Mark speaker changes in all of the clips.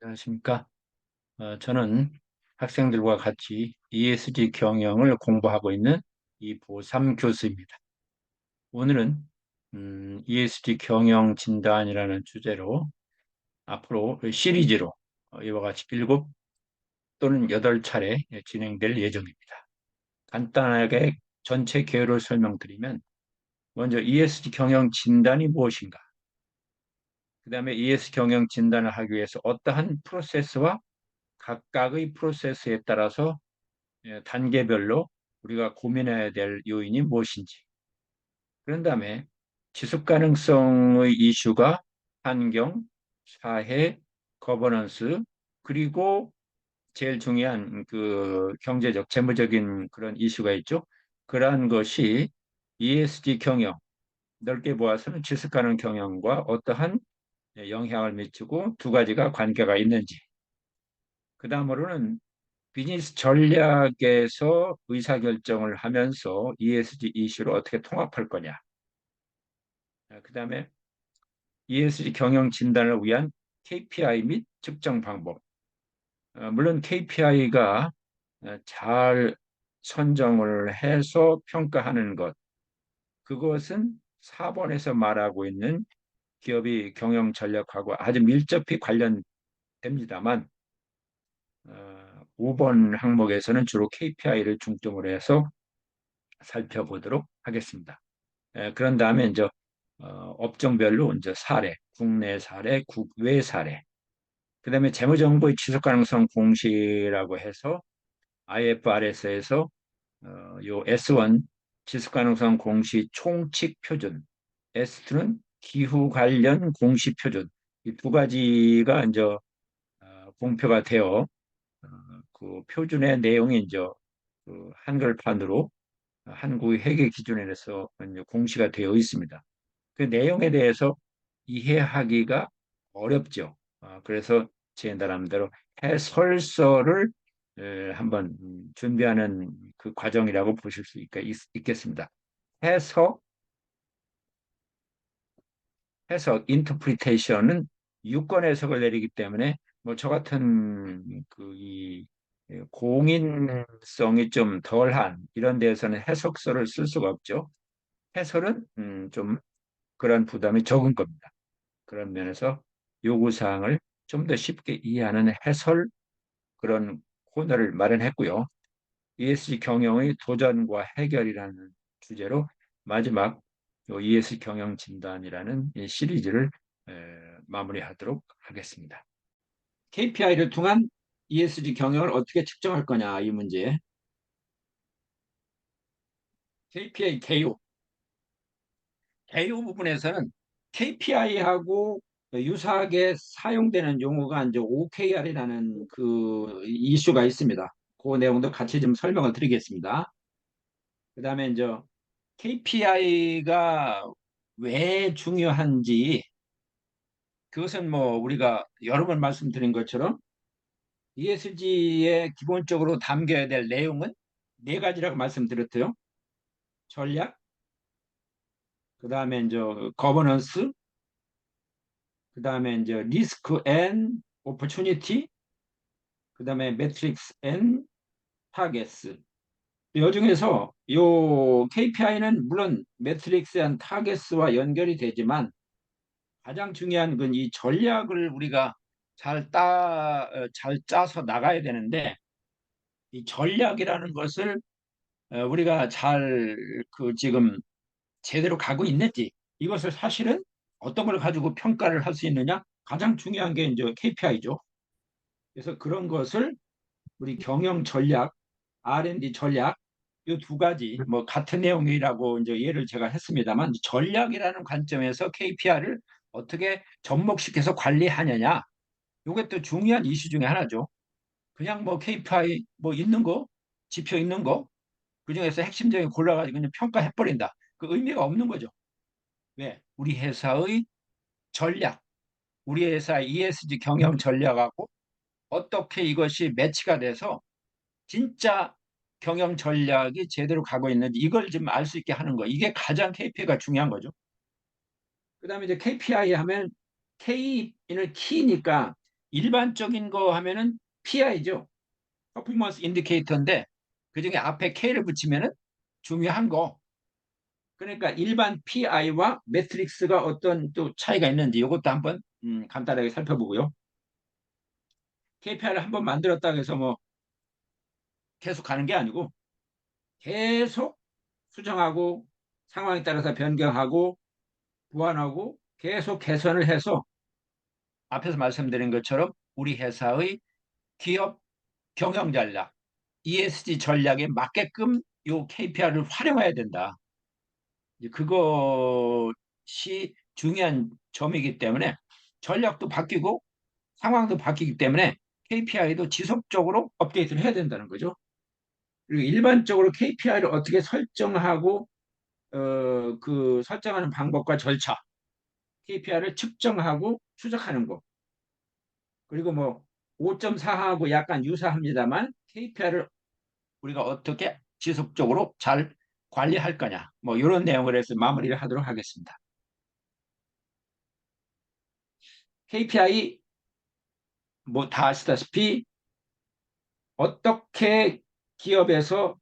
Speaker 1: 안녕하십니까. 저는 학생들과 같이 ESG 경영을 공부하고 있는 이보삼 교수입니다. 오늘은 ESG 경영 진단이라는 주제로 앞으로 그 시리즈로 이와 같이 7 또는 8차례 진행될 예정입니다. 간단하게 전체 개요를 설명드리면 먼저 ESG 경영 진단이 무엇인가, 그 다음에 ESG 경영 진단을 하기 위해서 어떠한 프로세스와 각각의 프로세스에 따라서 단계별로 우리가 고민해야 될 요인이 무엇인지, 그런 다음에 지속 가능성의 이슈가 환경, 사회, 거버넌스, 그리고 제일 중요한 그 경제적, 재무적인 그런 이슈가 있죠. 그러한 것이 ESG 경영, 넓게 보아서는 지속 가능 경영과 어떠한 영향을 미치고 두 가지가 관계가 있는지, 그 다음으로는 비즈니스 전략에서 의사결정을 하면서 ESG 이슈를 어떻게 통합할 거냐. 그다음에 ESG 경영 진단을 위한 KPI 및 측정 방법. 물론 KPI가 잘 선정을 해서 평가하는 것. 그것은 4번에서 말하고 있는 기업의 경영 전략하고 아주 밀접히 관련됩니다만 5번 항목에서는 주로 KPI를 중점으로 해서 살펴보도록 하겠습니다. 그런 다음에 이제 업종별로 이제 사례, 국내 사례, 국외 사례, 그다음에 재무정보의 지속 가능성 공시라고 해서 IFRS에서 요 S1 지속 가능성 공시 총칙 표준, S2는 기후 관련 공시 표준, 이 두 가지가 이제 공표가 되어 그 표준의 내용이 이제 그 한글판으로 한국의 회계 기준에서 공시가 되어 있습니다. 그 내용에 대해서 이해하기가 어렵죠. 그래서 제 나름대로 해설서를 한번 준비하는 그 과정이라고 보실 수 있겠습니다. 해석, 인터프리테이션은 유권 해석을 내리기 때문에 뭐 저 같은 그이 공인성이 좀 덜한 이런 데에서는 해석서를 쓸 수가 없죠. 해설은 좀 그런 부담이 적은 겁니다. 그런 면에서 요구사항을 좀 더 쉽게 이해하는 해설 그런 코너를 마련했고요. ESG 경영의 도전과 해결이라는 주제로 마지막 ESG 경영 진단이라는 이 시리즈를 마무리하도록 하겠습니다. KPI를 통한 ESG 경영을 어떻게 측정할 거냐 이 문제. KPI 개요 부분에서는 KPI하고 유사하게 사용되는 용어가 이제 OKR이라는 그 이슈가 있습니다. 그 내용도 같이 좀 설명을 드리겠습니다. 그다음에 이제 KPI가 왜 중요한지, 그것은 뭐 우리가 여러 번 말씀드린 것처럼 ESG에 기본적으로 담겨야 될 내용은 네 가지라고 말씀드렸어요. 전략, 그다음에 이제 거버넌스, 그다음에 이제 리스크 앤 오퍼추니티, 그다음에 매트릭스 앤 타겟스. 이 중에서 요 KPI는 물론 매트릭스 앤 타겟스와 연결이 되지만 가장 중요한 건 이 전략을 우리가 잘 짜서 나가야 되는데, 이 전략이라는 것을 우리가 잘 그 지금 제대로 가고 있는지, 이것을 사실은 어떤 걸 가지고 평가를 할 수 있느냐, 가장 중요한 게 이제 KPI죠. 그래서 그런 것을 우리 경영 전략, R&D 전략, 이 두 가지 뭐 같은 내용이라고 이제 예를 제가 했습니다만, 전략이라는 관점에서 KPI를 어떻게 접목시켜서 관리하느냐, 이게 또 중요한 이슈 중에 하나죠. 그냥 뭐 KPI 뭐 있는 거, 지표 있는 거, 그중에서 핵심적인 골라가지고 그냥 평가해 버린다. 그 의미가 없는 거죠. 왜? 우리 회사의 전략, 우리 회사 ESG 경영 전략하고 어떻게 이것이 매치가 돼서 진짜 경영 전략이 제대로 가고 있는지 이걸 좀 알 수 있게 하는 거. 이게 가장 KPI가 중요한 거죠. 그다음에 이제 KPI 하면 K는 키니까 일반적인 거 하면은 PI죠. 퍼포먼스 인디케이터인데 그중에 앞에 K를 붙이면은 중요한 거. 그러니까 일반 PI와 매트릭스가 어떤 또 차이가 있는지 이것도 한번 간단하게 살펴보고요. KPI를 한번 만들었다고 해서 뭐 계속 가는 게 아니고 계속 수정하고 상황에 따라서 변경하고 보완하고 계속 개선을 해서 앞에서 말씀드린 것처럼 우리 회사의 기업 경영 전략, ESG 전략에 맞게끔 요 KPI를 활용해야 된다. 그것이 중요한 점이기 때문에 전략도 바뀌고 상황도 바뀌기 때문에 KPI도 지속적으로 업데이트를 해야 된다는 거죠. 그리고 일반적으로 KPI를 어떻게 설정하고 그 설정하는 방법과 절차, KPI를 측정하고 추적하는 거. 그리고 뭐 5.4하고 약간 유사합니다만 KPI를 우리가 어떻게 지속적으로 잘 관리할 거냐. 뭐 이런 내용을 해서 마무리를 하도록 하겠습니다. KPI 뭐 다 아시다시피 어떻게 기업에서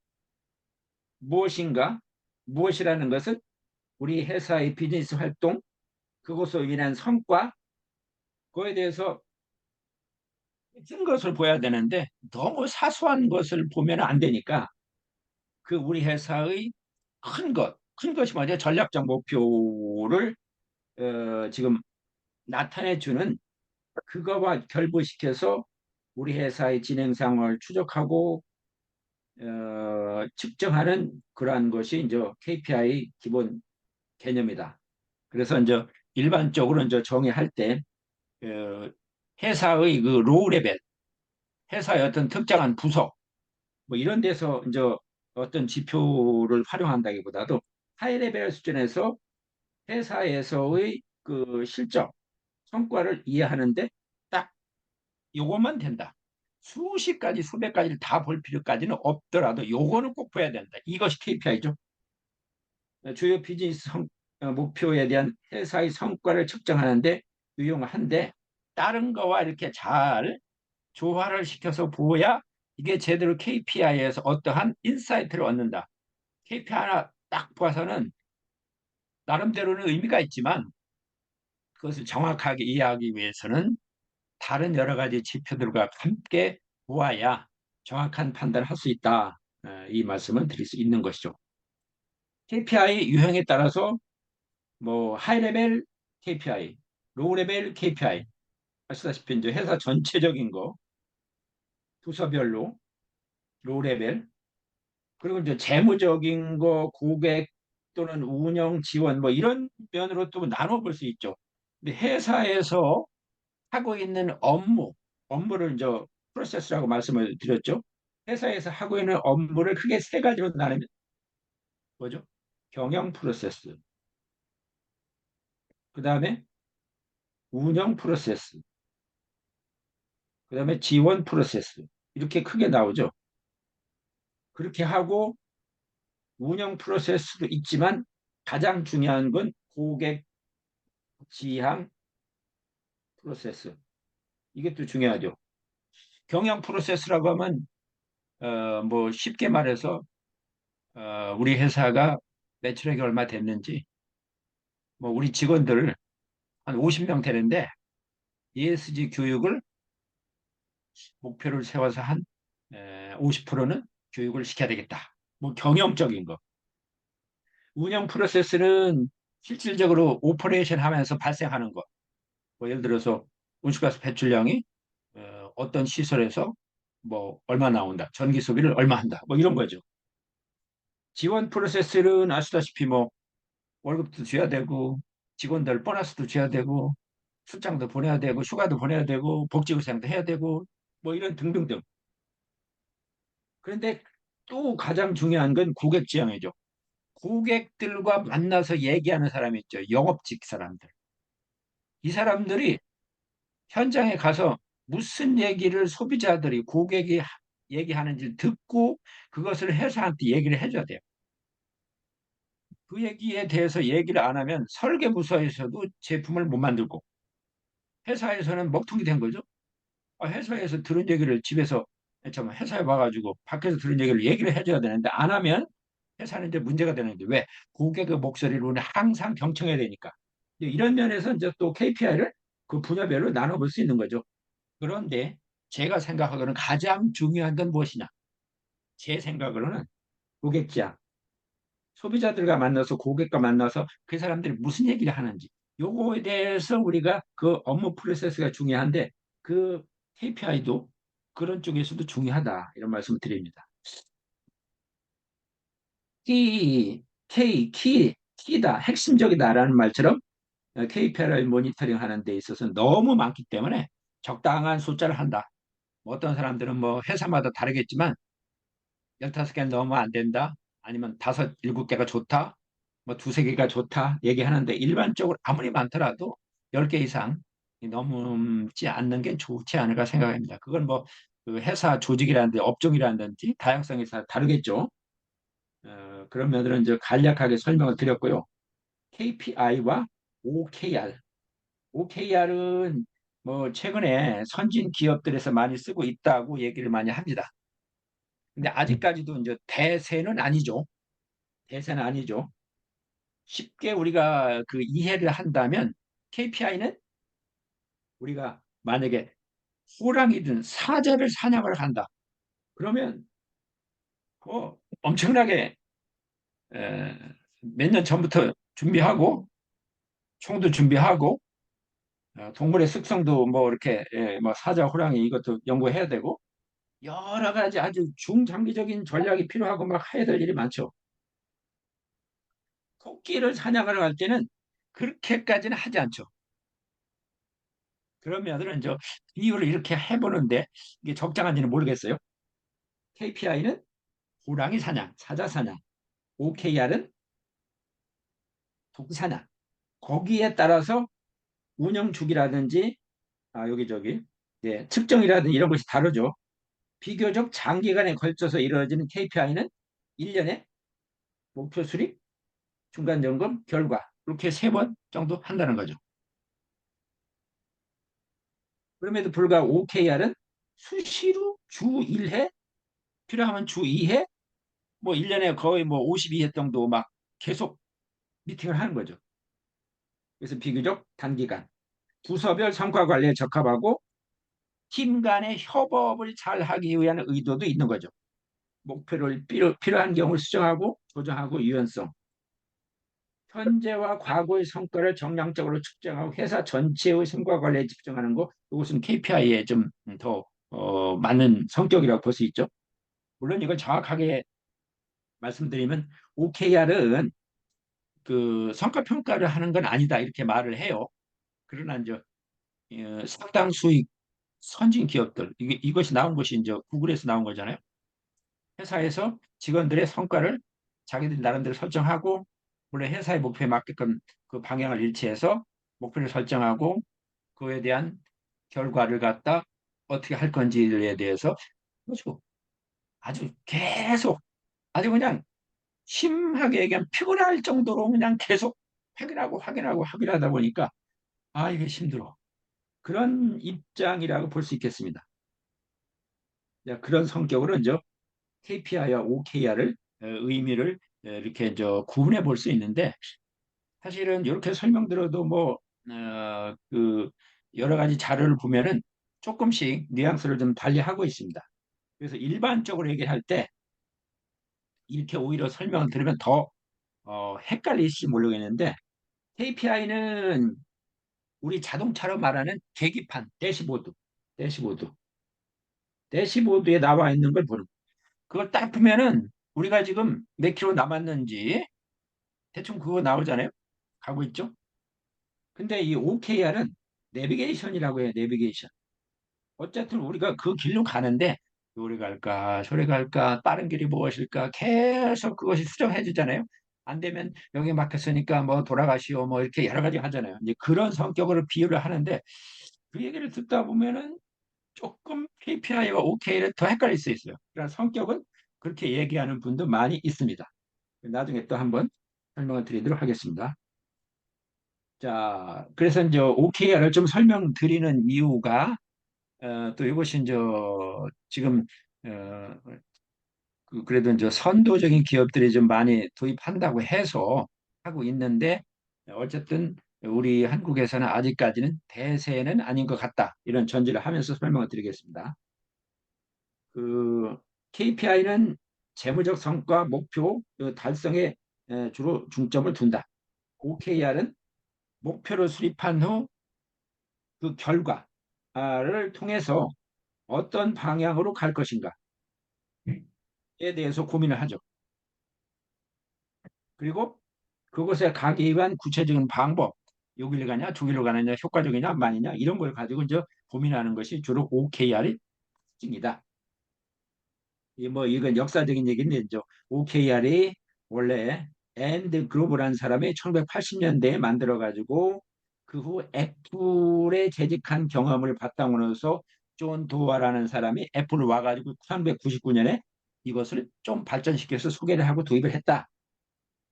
Speaker 1: 무엇인가 무엇이라는 것은 우리 회사의 비즈니스 활동 그것으로 인한 성과 그거에 대해서 큰 것을 보여야 되는데 너무 사소한 것을 보면 안 되니까 그 우리 회사의 큰 것이 뭐냐 전략적 목표를 지금 나타내 주는 그거와 결부시켜서 우리 회사의 진행 상황을 추적하고 측정하는 그러한 것이 이제 KPI 기본 개념이다. 그래서 이제 일반적으로 이제 정의할 때 어, 회사의 그 로우 레벨, 회사의 어떤 특정한 부서 뭐 이런 데서 이제 어떤 지표를 활용한다기보다도 하이 레벨 수준에서 회사에서의 그 실적, 성과를 이해하는데 딱 요것만 된다. 수십 가지, 수백 가지를 다 볼 필요까지는 없더라도 요거는 꼭 봐야 된다. 이것이 KPI죠. 주요 비즈니스 목표에 대한 회사의 성과를 측정하는데 유용한데 다른 거와 이렇게 잘 조화를 시켜서 보야 이게 제대로 KPI에서 어떠한 인사이트를 얻는다. KPI 하나 딱 봐서는 나름대로는 의미가 있지만 그것을 정확하게 이해하기 위해서는 다른 여러 가지 지표들과 함께 보아야 정확한 판단을 할 수 있다. 이 말씀을 드릴 수 있는 것이죠. KPI 유형에 따라서 뭐 하이레벨 KPI, 로우레벨 KPI 아시다시피 이제 회사 전체적인 거 부서별로 로우레벨 그리고 이제 재무적인 거 고객 또는 운영 지원 뭐 이런 면으로 또 나눠 볼 수 있죠. 근데 회사에서 하고 있는 업무를 이제 프로세스라고 말씀을 드렸죠. 회사에서 하고 있는 업무를 크게 세 가지로 나누면 뭐죠? 경영 프로세스, 그 다음에 운영 프로세스, 그 다음에 지원 프로세스 이렇게 크게 나오죠. 그렇게 하고 운영 프로세스도 있지만 가장 중요한 건 고객 지향 프로세스 이게 또 중요하죠. 경영 프로세스라고 하면 뭐 쉽게 말해서 우리 회사가 매출액이 얼마 됐는지 뭐 우리 직원들 한 50명 되는데 ESG 교육을 목표를 세워서 한 50%는 교육을 시켜야 되겠다. 뭐 경영적인 거. 운영 프로세스는 실질적으로 오퍼레이션 하면서 발생하는 거. 뭐 예를 들어서 온실가스 배출량이 어떤 시설에서 뭐 얼마 나온다. 전기 소비를 얼마 한다. 뭐 이런 거죠. 지원 프로세스는 아시다시피 뭐 월급도 줘야 되고 직원들 보너스도 줘야 되고 출장도 보내야 되고 휴가도 보내야 되고 복지후생도 해야 되고 뭐 이런 등등등. 그런데 또 가장 중요한 건 고객 지향이죠. 고객들과 만나서 얘기하는 사람이 있죠. 영업직 사람들. 이 사람들이 현장에 가서 무슨 얘기를 소비자들이 고객이 얘기하는지 듣고 그것을 회사한테 얘기를 해줘야 돼요. 그 얘기에 대해서 얘기를 안 하면 설계부서에서도 제품을 못 만들고 회사에서는 먹통이 된 거죠. 회사에서 들은 얘기를 집에서 참 회사에 와가지고 밖에서 들은 얘기를 해줘야 되는데 안 하면 회사는 이제 문제가 되는데 왜 고객의 목소리를 우리는 항상 경청해야 되니까 이제 이런 면에서 이제 또 KPI를 그 분야별로 나눠볼 수 있는 거죠. 그런데 제가 생각하기로는 가장 중요한 건 무엇이냐? 제 생각으로는 고객지향, 소비자들과 만나서 고객과 만나서 그 사람들이 무슨 얘기를 하는지 요거에 대해서 우리가 그 업무 프로세스가 중요한데 그 KPI도 그런 쪽에서도 중요하다 이런 말씀을 드립니다. 키다, 핵심적이다라는 말처럼 KPI를 모니터링 하는 데 있어서 너무 많기 때문에 적당한 숫자를 한다. 뭐 어떤 사람들은 뭐 회사마다 다르겠지만 15개는 너무 안 된다. 아니면 다섯, 일곱 개가 좋다. 뭐 두세 개가 좋다. 얘기하는데 일반적으로 아무리 많더라도 10개 이상 넘지 않는 게 좋지 않을까 생각합니다. 그건 뭐그 회사 조직이라든지 업종이라든지 다양성이 다르겠죠. 그런 면들은 이제 간략하게 설명을 드렸고요. KPI와 OKR. OKR은 뭐 최근에 선진 기업들에서 많이 쓰고 있다고 얘기를 많이 합니다. 근데 아직까지도 이제 대세는 아니죠. 대세는 아니죠. 쉽게 우리가 그 이해를 한다면 KPI는 우리가 만약에 호랑이든 사자를 사냥을 한다. 그러면 엄청나게 몇 년 전부터 준비하고 총도 준비하고 동물의 습성도 뭐 이렇게 뭐 사자, 호랑이 이것도 연구해야 되고 여러 가지 아주 중장기적인 전략이 필요하고 막 해야 될 일이 많죠. 토끼를 사냥하러 갈 때는 그렇게까지는 하지 않죠. 그러면은 이제 비유를 이렇게 해보는데 이게 적당한지는 모르겠어요. KPI는 호랑이 사냥, 사자 사냥, OKR은 토끼 사냥. 거기에 따라서 운영 주기라든지 여기저기 측정이라든지 이런 것이 다르죠. 비교적 장기간에 걸쳐서 이루어지는 KPI는 1년에 목표 수립, 중간 점검, 결과 이렇게 3번 정도 한다는 거죠. 그럼에도 불구하고 OKR은 수시로 주 1회, 필요하면 주 2회, 뭐 1년에 거의 뭐 52회 정도 막 계속 미팅을 하는 거죠. 그래서 비교적 단기간, 부서별 성과 관리에 적합하고 팀 간의 협업을 잘 하기 위한 의도도 있는 거죠. 목표를 필요한 경우 수정하고 조정하고 유연성, 현재와 과거의 성과를 정량적으로 측정하고 회사 전체의 성과 관리에 집중하는 거, 이것은 KPI에 좀 더 맞는 성격이라고 볼 수 있죠. 물론 이걸 정확하게 말씀드리면 OKR은 그 성과 평가를 하는 건 아니다 이렇게 말을 해요. 그러나 이제 상당수의 선진 기업들 이것이 나온 것이 이제 구글에서 나온 거잖아요. 회사에서 직원들의 성과를 자기들 나름대로 설정하고 물론 회사의 목표에 맞게끔 그 방향을 일치해서 목표를 설정하고 그에 대한 결과를 갖다 어떻게 할 건지에 대해서 아주 계속 아주 그냥 심하게 얘기하면 피곤할 정도로 그냥 계속 확인하다 보니까 이게 힘들어. 그런 입장이라고 볼 수 있겠습니다. 그런 성격으로 이제 KPI와 OKR을 의미를 이렇게 이제 구분해 볼 수 있는데 사실은 이렇게 설명들어도 그 여러 가지 자료를 보면은 조금씩 뉘앙스를 좀 달리하고 있습니다. 그래서 일반적으로 얘기할 때 이렇게 오히려 설명을 들으면 더 헷갈릴지 모르겠는데 KPI는 우리 자동차로 말하는 계기판, 대시보드, 대시보드에 나와 있는 걸 보는. 그걸 딱 보면은 우리가 지금 몇 킬로 남았는지 대충 그거 나오잖아요. 가고 있죠. 근데 이 OKR은 내비게이션이라고 해요. 내비게이션. 어쨌든 우리가 그 길로 가는데 요리 갈까, 저리 갈까, 빠른 길이 무엇일까 계속 그것이 수정해 주잖아요. 안 되면 여기 막혔으니까 뭐 돌아가시오 뭐 이렇게 여러 가지 하잖아요. 이제 그런 성격으로 비유를 하는데 그 얘기를 듣다 보면은 조금 KPI와 OK를 더 헷갈릴 수 있어요. 그러나 성격은 그렇게 얘기하는 분도 많이 있습니다. 나중에 또 한번 설명을 드리도록 하겠습니다. 자, 그래서 이제 OKR을 좀 설명드리는 이유가 또 이것이 지금 그래도 선도적인 기업들이 좀 많이 도입한다고 해서 하고 있는데 어쨌든 우리 한국에서는 아직까지는 대세는 아닌 것 같다. 이런 전제를 하면서 설명을 드리겠습니다. 그 KPI는 재무적 성과 목표 달성에 주로 중점을 둔다. OKR은 목표를 수립한 후 그 결과를 통해서 어떤 방향으로 갈 것인가에 대해서 고민을 하죠. 그리고 그곳에 가기 위한 구체적인 방법, 여기로 가냐, 저기로 가느냐, 효과적이냐, 만이냐 이런 걸 가지고 고민하는 것이 주로 OKR의 특징이다. 뭐 이건 역사적인 얘기인데 OKR이 원래 앤드 그로브라는 사람이 1980년대에 만들어 가지고 그 후 애플에 재직한 경험을 바탕으로 해서 존 도어라는 사람이 애플을 와가지고 1999년에 이것을 좀 발전시켜서 소개를 하고 도입을 했다.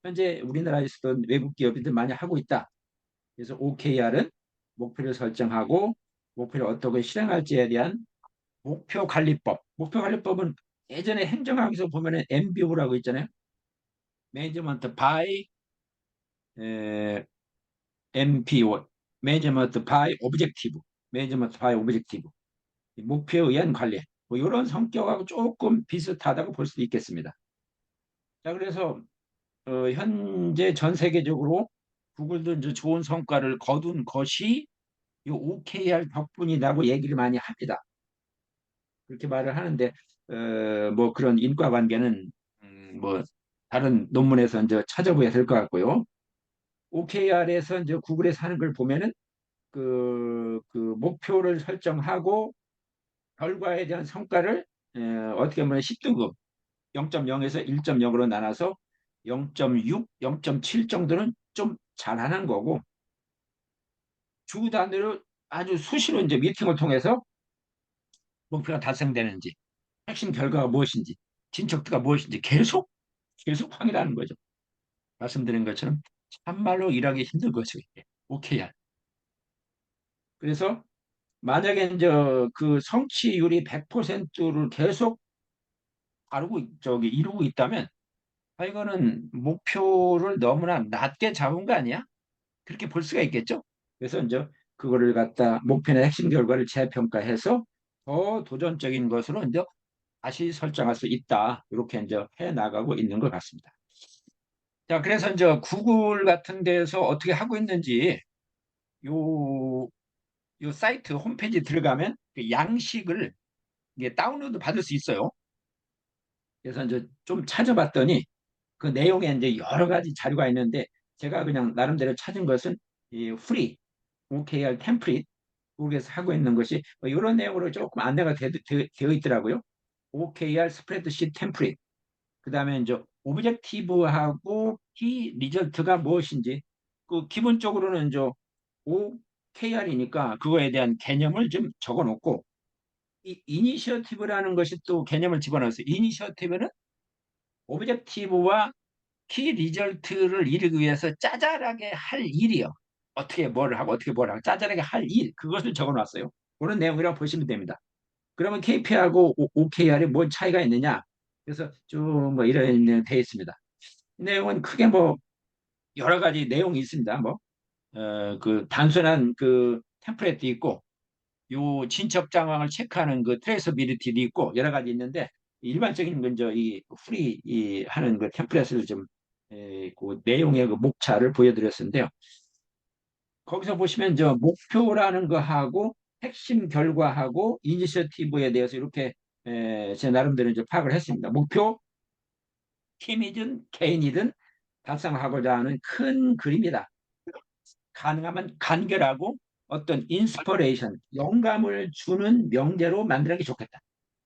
Speaker 1: 현재 우리나라에서도 외국 기업들이 많이 하고 있다. 그래서 OKR은 목표를 설정하고 목표를 어떻게 실행할지에 대한 목표 관리법. 목표 관리법은 예전에 행정학에서 보면은 MBO라고 있잖아요. 매니지먼트 바이 MPO, 매니지먼트 바이 오브젝티브, 매니지먼트 바이 오브젝티브. 목표에 의한 관리. 뭐 이런 성격하고 조금 비슷하다고 볼 수도 있겠습니다. 자, 그래서 현재 전 세계적으로 구글도 좋은 성과를 거둔 것이 이 OKR 덕분이라고 얘기를 많이 합니다. 그렇게 말을 하는데 뭐 그런 인과관계는 뭐 다른 논문에서 찾아봐야 될 것 같고요. OKR에서 구글에서 하는 걸 보면은 그 목표를 설정하고 결과에 대한 성과를 어떻게 보면 10등급 0.0에서 1.0으로 나눠서 0.6, 0.7 정도는 좀 잘하는 거고 주 단위로 아주 수시로 미팅을 통해서 목표가 달성되는지 핵심 결과가 무엇인지 진척도가 무엇인지 계속 확인하는 거죠. 말씀드린 것처럼 참말로 일하기 힘든 거죠. 이게. 오케이. 그래서 만약에 그 성취율이 100%를 계속 이루고 있다면 이거는 목표를 너무나 낮게 잡은 거 아니야? 그렇게 볼 수가 있겠죠. 그래서 그거를 갖다 목표나 핵심 결과를 재평가해서 더 도전적인 것으로 다시 설정할 수 있다. 이렇게 해 나가고 있는 것 같습니다. 자, 그래서 구글 같은 데서 어떻게 하고 있는지 요, 요 사이트 홈페이지 들어가면 그 양식을 이게 다운로드 받을 수 있어요. 그래서 좀 찾아봤더니 그 내용에 여러 가지 자료가 있는데 제가 그냥 나름대로 찾은 것은 이 프리 OKR 템플릿 거기에서 하고 있는 것이 뭐 이런 내용으로 조금 안내가 되어 있더라고요. OKR 스프레드시트 템플릿. 그다음에 오브젝티브하고 키 리절트가 무엇인지 그 기본적으로는 OKR이니까 그거에 대한 개념을 좀 적어 놓고 이 이니셔티브라는 것이 또 개념을 집어넣었어요. 이니셔티브는 오브젝티브와 키 리절트를 이루기 위해서 짜잘하게 할 일이요. 어떻게 뭘 하고 어떻게 뭘 하고 짜잘하게 할 일, 그것을 적어 놨어요. 그런 내용이라고 보시면 됩니다. 그러면 KPI하고 OKR이 뭔 차이가 있느냐? 그래서 쭉 뭐 이런 내용 되어 있습니다. 내용은 크게 뭐 여러 가지 내용이 있습니다. 뭐 그 단순한 그 템플릿도 있고 요 진척 장황을 체크하는 그 트레이서비리티도 있고 여러 가지 있는데 일반적인 먼저 이 프리 하는 그 템플릿을 좀 그 내용의 그 목차를 보여드렸는데요. 거기서 보시면 목표라는 거하고 핵심 결과하고 이니셔티브에 대해서 이렇게 제 나름대로 파악을 했습니다. 목표 팀이든 개인이든 달성하고자 하는 큰 그림이다. 가능하면 간결하고 어떤 인스퍼레이션, 영감을 주는 명제로 만드는 게 좋겠다.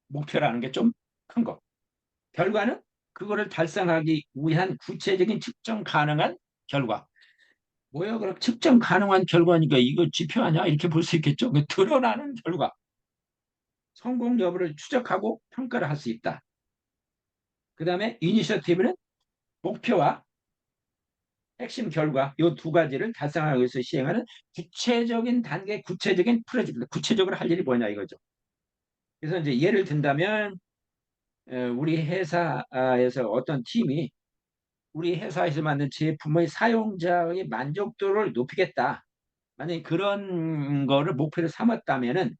Speaker 1: 목표라는 게 좀 큰 거. 결과는 그거를 달성하기 위한 구체적인 측정 가능한 결과. 뭐야, 그럼 측정 가능한 결과니까 이거 지표 아니야? 이렇게 볼 수 있겠죠. 드러나는 결과. 성공 여부를 추적하고 평가를 할 수 있다. 그 다음에 이니셔티브는 목표와 핵심 결과 이 두 가지를 달성하기 위해서 시행하는 구체적인 단계, 구체적인 프로젝트. 구체적으로 할 일이 뭐냐 이거죠. 그래서 이제 예를 든다면 우리 회사에서 어떤 팀이 우리 회사에서 만든 제품의 사용자의 만족도를 높이겠다. 만약에 그런 거를 목표로 삼았다면은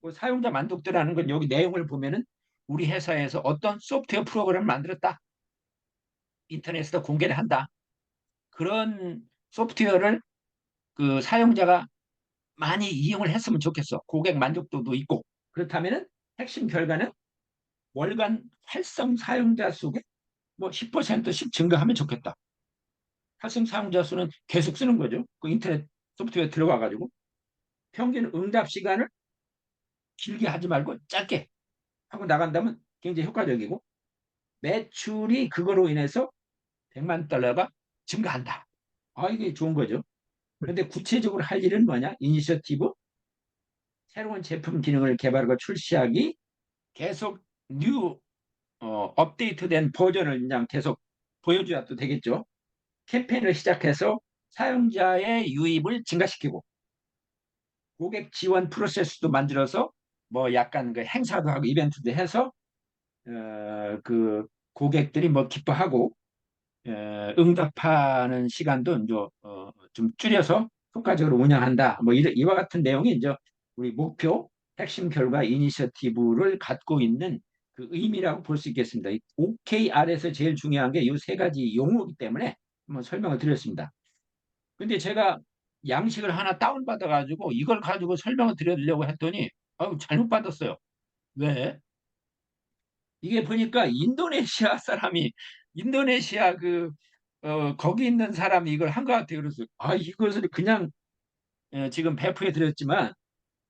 Speaker 1: 그 사용자 만족도라는 건 여기 내용을 보면은 우리 회사에서 어떤 소프트웨어 프로그램을 만들었다. 인터넷에서 공개를 한다. 그런 소프트웨어를 그 사용자가 많이 이용을 했으면 좋겠어. 고객 만족도도 있고. 그렇다면은 핵심 결과는 월간 활성 사용자 수가 뭐 10%씩 증가하면 좋겠다. 활성 사용자 수는 계속 쓰는 거죠. 그 인터넷 소프트웨어 들어가 가지고 평균 응답 시간을 길게 하지 말고 짧게 하고 나간다면 굉장히 효과적이고 매출이 그거로 인해서 100만 달러가 증가한다. 아, 이게 좋은 거죠. 그런데 구체적으로 할 일은 뭐냐? 이니셔티브, 새로운 제품 기능을 개발하고 출시하기, 계속 뉴 업데이트된 버전을 그냥 계속 보여줘야 또 되겠죠. 캠페인을 시작해서 사용자의 유입을 증가시키고 고객 지원 프로세스도 만들어서 뭐 약간 그 행사도 하고 이벤트도 해서 그 고객들이 뭐 기뻐하고 응답하는 시간도 이제 좀 줄여서 효과적으로 운영한다. 뭐 이와 같은 내용이 이제 우리 목표, 핵심 결과 이니셔티브를 갖고 있는 그 의미라고 볼 수 있겠습니다. OKR에서 제일 중요한 게 이 세 가지 용어이기 때문에 한번 설명을 드렸습니다. 근데 제가 양식을 하나 다운받아가지고 이걸 가지고 설명을 드리려고 했더니 잘못 받았어요. 왜? 이게 보니까 인도네시아 사람이 인도네시아 거기 있는 사람이 이걸 한 것 같아요. 그래서 이것을 그냥 지금 배포해 드렸지만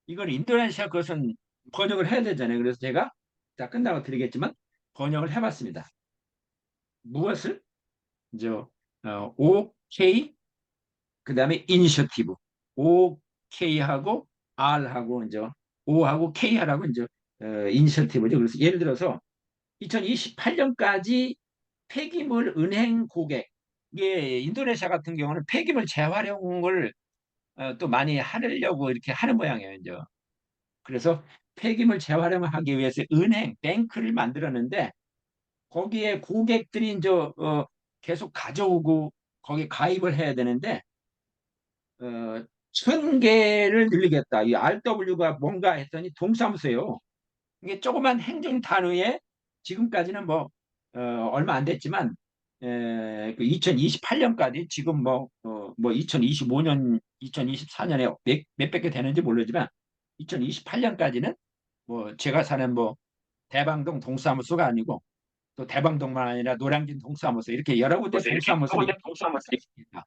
Speaker 1: 이걸 인도네시아 것은 번역을 해야 되잖아요. 그래서 제가 다 끝나고 드리겠지만 번역을 해봤습니다. 무엇을 이제 OK 그다음에 이니셔티브 OK하고 R하고 이제 O하고 K하고 이제 이니셔티브죠. 그래서 예를 들어서 2028년까지 폐기물 은행 고객 이게 인도네시아 같은 경우는 폐기물 재활용을 또 많이 하려고 이렇게 하는 모양이에요. 이제 그래서 폐기물 재활용을 하기 위해서 은행 뱅크를 만들었는데 거기에 고객들이 이제 계속 가져오고 거기 가입을 해야 되는데 1,000개를 늘리겠다. 이 RW가 뭔가 했더니 동사무소예요. 이게 조그만 행정 단위에 지금까지는 뭐 얼마 안 됐지만 2028년까지 지금 뭐 2025년, 2024년에 몇백 개 되는지 모르지만 2028년까지는 뭐 제가 사는 뭐 대방동 동사무소가 아니고 또 대방동만 아니라 노량진 동사무소 이렇게 여러 군데 동사무소를 있다.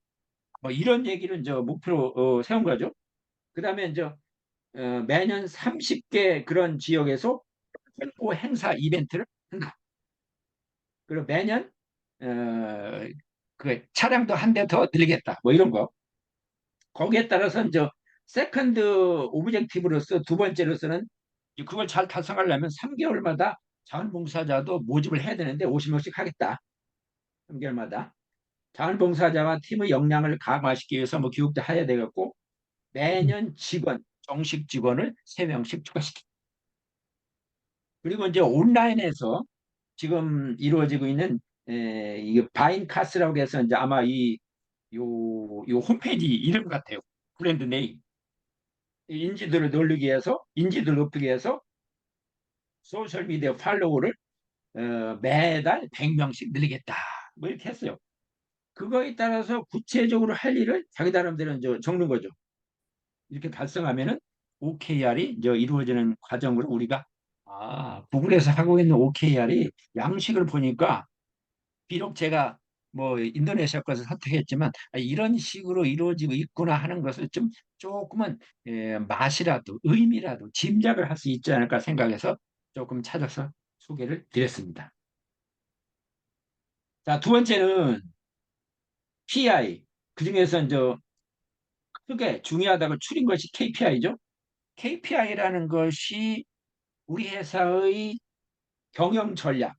Speaker 1: 뭐 이런 얘기를 저 목표로 세운 거죠. 그다음에 이제 매년 30개 그런 지역에서 홍보 행사 이벤트를 한다. 그리고 매년 어, 그 차량도 한 대 더 늘리겠다. 뭐 이런 거. 거기에 따라서 이제 세컨드 오브젝티브로서 두 번째로서는 그걸 잘 달성하려면 3개월마다 자원봉사자도 모집을 해야 되는데 50명씩 하겠다. 3개월마다. 자원봉사자와 팀의 역량을 강화시키기 위해서 뭐 교육도 해야 되겠고 매년 직원, 정식 직원을 3명씩 추가시키고 그리고 이제 온라인에서 지금 이루어지고 있는 이게 바인카스라고 해서 이제 아마 요 홈페이지 이름 같아요. 브랜드 네임. 인지도를 늘리기 위해서 인지도를 높이기 위해서 소셜 미디어 팔로우를 매달 100명씩 늘리겠다. 뭐 이렇게 했어요. 그거에 따라서 구체적으로 할 일을 자기 나름대로 이제 적는 거죠. 이렇게 달성하면은 OKR이 이제 이루어지는 과정으로 우리가 구글에서 하고 있는 OKR이 양식을 보니까 비록 제가 뭐 인도네시아 것을 선택했지만 이런 식으로 이루어지고 있구나 하는 것을 좀 조금은 맛이라도 의미라도 짐작을 할 수 있지 않을까 생각해서 조금 찾아서 소개를 드렸습니다. 자, 두 번째는 PI. 그중에서 이제 크게 중요하다고 추린 것이 KPI죠. KPI라는 것이 우리 회사의 경영 전략,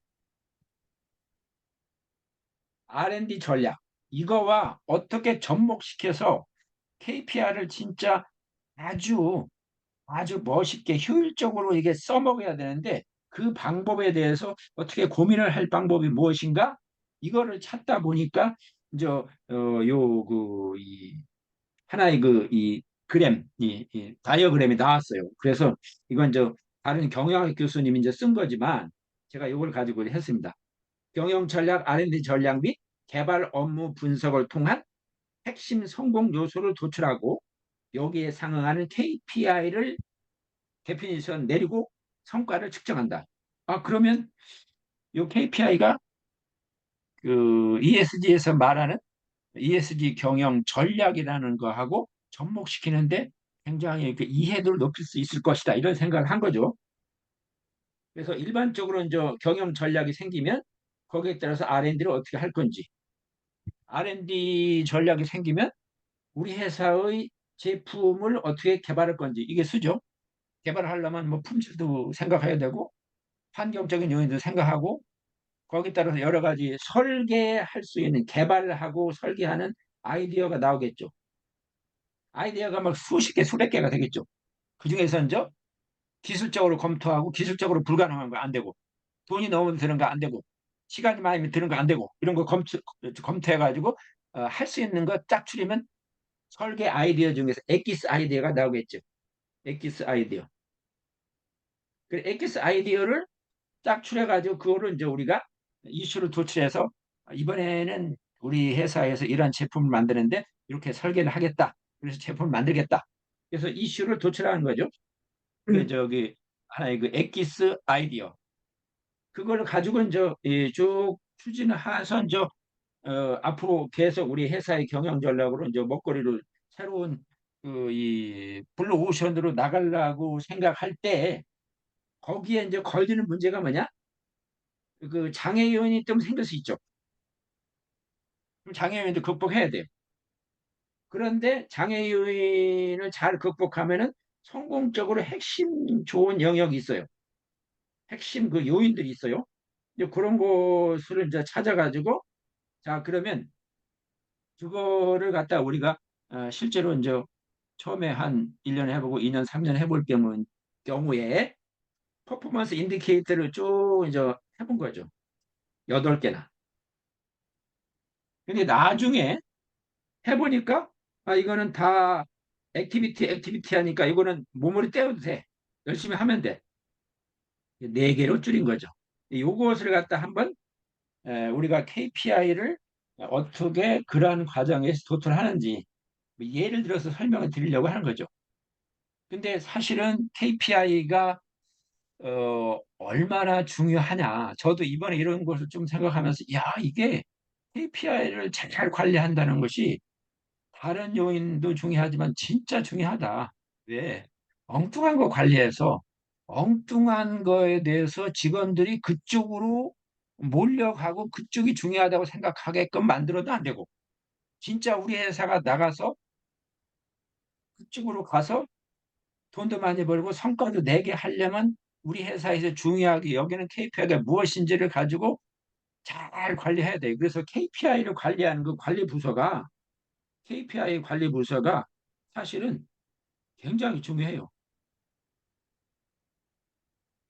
Speaker 1: R&D 전략, 이거와 어떻게 접목시켜서 KPI를 진짜 아주 아주 멋있게 효율적으로 이게 써먹어야 되는데 그 방법에 대해서 어떻게 고민을 할 방법이 무엇인가? 이거를 찾다 보니까 이제 이 하나의 이 그램, 이 다이어그램이 나왔어요. 그래서 이건 다른 경영학 교수님이 이제 쓴 거지만 제가 이걸 가지고 했습니다. 경영 전략, R&D 전략 및 개발 업무 분석을 통한 핵심 성공 요소를 도출하고 여기에 상응하는 KPI를 데피니션 내리고 성과를 측정한다. 아, 그러면 이 KPI가 그 ESG에서 말하는 ESG 경영 전략이라는 거하고 접목시키는데 굉장히 그 이해도를 높일 수 있을 것이다. 이런 생각을 한 거죠. 그래서 일반적으로 이제 경영 전략이 생기면 거기에 따라서 R&D를 어떻게 할 건지, R&D 전략이 생기면 우리 회사의 제품을 어떻게 개발할 건지 이게 수죠. 개발하려면 뭐 품질도 생각해야 되고 환경적인 요인도 생각하고 거기에 따라서 여러 가지 설계할 수 있는 개발하고 설계하는 아이디어가 나오겠죠. 아이디어가 막 수십 개, 수백 개가 되겠죠. 그 중에서 이제 기술적으로 검토하고 기술적으로 불가능한 거 안 되고 돈이 너무 드는 거 안 되고 시간이 많이 드는 거 안 되고 이런 거 검토해가지고 할 수 있는 거 짝 추리면 설계 아이디어 중에서 엑기스 아이디어가 나오겠죠. 엑기스 아이디어. 그 엑기스 아이디어를 딱 추려가지고 그거를 이제 우리가 이슈를 도출해서 이번에는 우리 회사에서 이런 제품을 만드는데 이렇게 설계를 하겠다. 그래서 제품을 만들겠다. 그래서 이슈를 도출하는 거죠. 그 저기 하나의 그 엑기스 아이디어. 그걸 가지고 이제 쭉 추진해서 이제 앞으로 계속 우리 회사의 경영 전략으로 이제 먹거리를 새로운 그 이 블루 오션으로 나가려고 생각할 때 거기에 이제 걸리는 문제가 뭐냐? 그 장애 요인이 좀 생길 수 있죠. 그럼 장애 요인도 극복해야 돼요. 그런데 장애 요인을 잘 극복하면은 성공적으로 핵심 좋은 영역이 있어요. 핵심 그 요인들이 있어요. 이제 그런 것을 이제 찾아가지고 자 그러면 그거를 갖다 우리가 실제로 이제 처음에 한 1년 해보고 2년, 3년 해볼 경우에 퍼포먼스 인디케이터를 쭉 이제 해본 거죠. 8개나. 근데 나중에 해보니까 아 이거는 다 액티비티 하니까 이거는 몸으로 때워도 돼. 열심히 하면 돼. 4개로 줄인 거죠. 요것을 갖다 한번 우리가 KPI를 어떻게 그러한 과정에서 도출하는지 예를 들어서 설명을 드리려고 하는 거죠. 근데 사실은 KPI가 얼마나 중요하냐. 저도 이번에 이런 것을 좀 생각하면서 야 이게 KPI를 잘 관리한다는 것이 다른 요인도 중요하지만 진짜 중요하다. 왜? 엉뚱한 거 관리해서 엉뚱한 거에 대해서 직원들이 그쪽으로 몰려가고 그쪽이 중요하다고 생각하게끔 만들어도 안 되고 진짜 우리 회사가 나가서 그쪽으로 가서 돈도 많이 벌고 성과도 내게 하려면 우리 회사에서 중요하게 여기는 KPI가 무엇인지를 가지고 잘 관리해야 돼요. 그래서 KPI를 관리하는 그 관리 부서가 KPI 관리 부서가 사실은 굉장히 중요해요.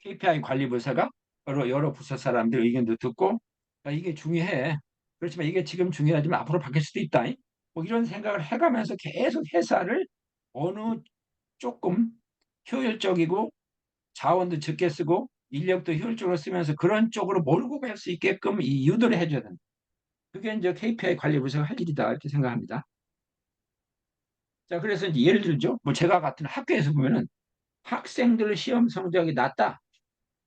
Speaker 1: KPI 관리 부서가 여러 부서 사람들 의견도 듣고 아, 이게 중요해. 그렇지만 이게 지금 중요하지만 앞으로 바뀔 수도 있다. 뭐 이런 생각을 해가면서 계속 회사를 어느 조금 효율적이고 자원도 적게 쓰고 인력도 효율적으로 쓰면서 그런 쪽으로 몰고 갈 수 있게끔 이 유도를 해줘야 된다. 그게 이제 KPI 관리 부서가 할 일이다 이렇게 생각합니다. 자, 그래서 이제 예를 들죠. 뭐 제가 같은 학교에서 보면은 학생들 시험 성적이 낮다.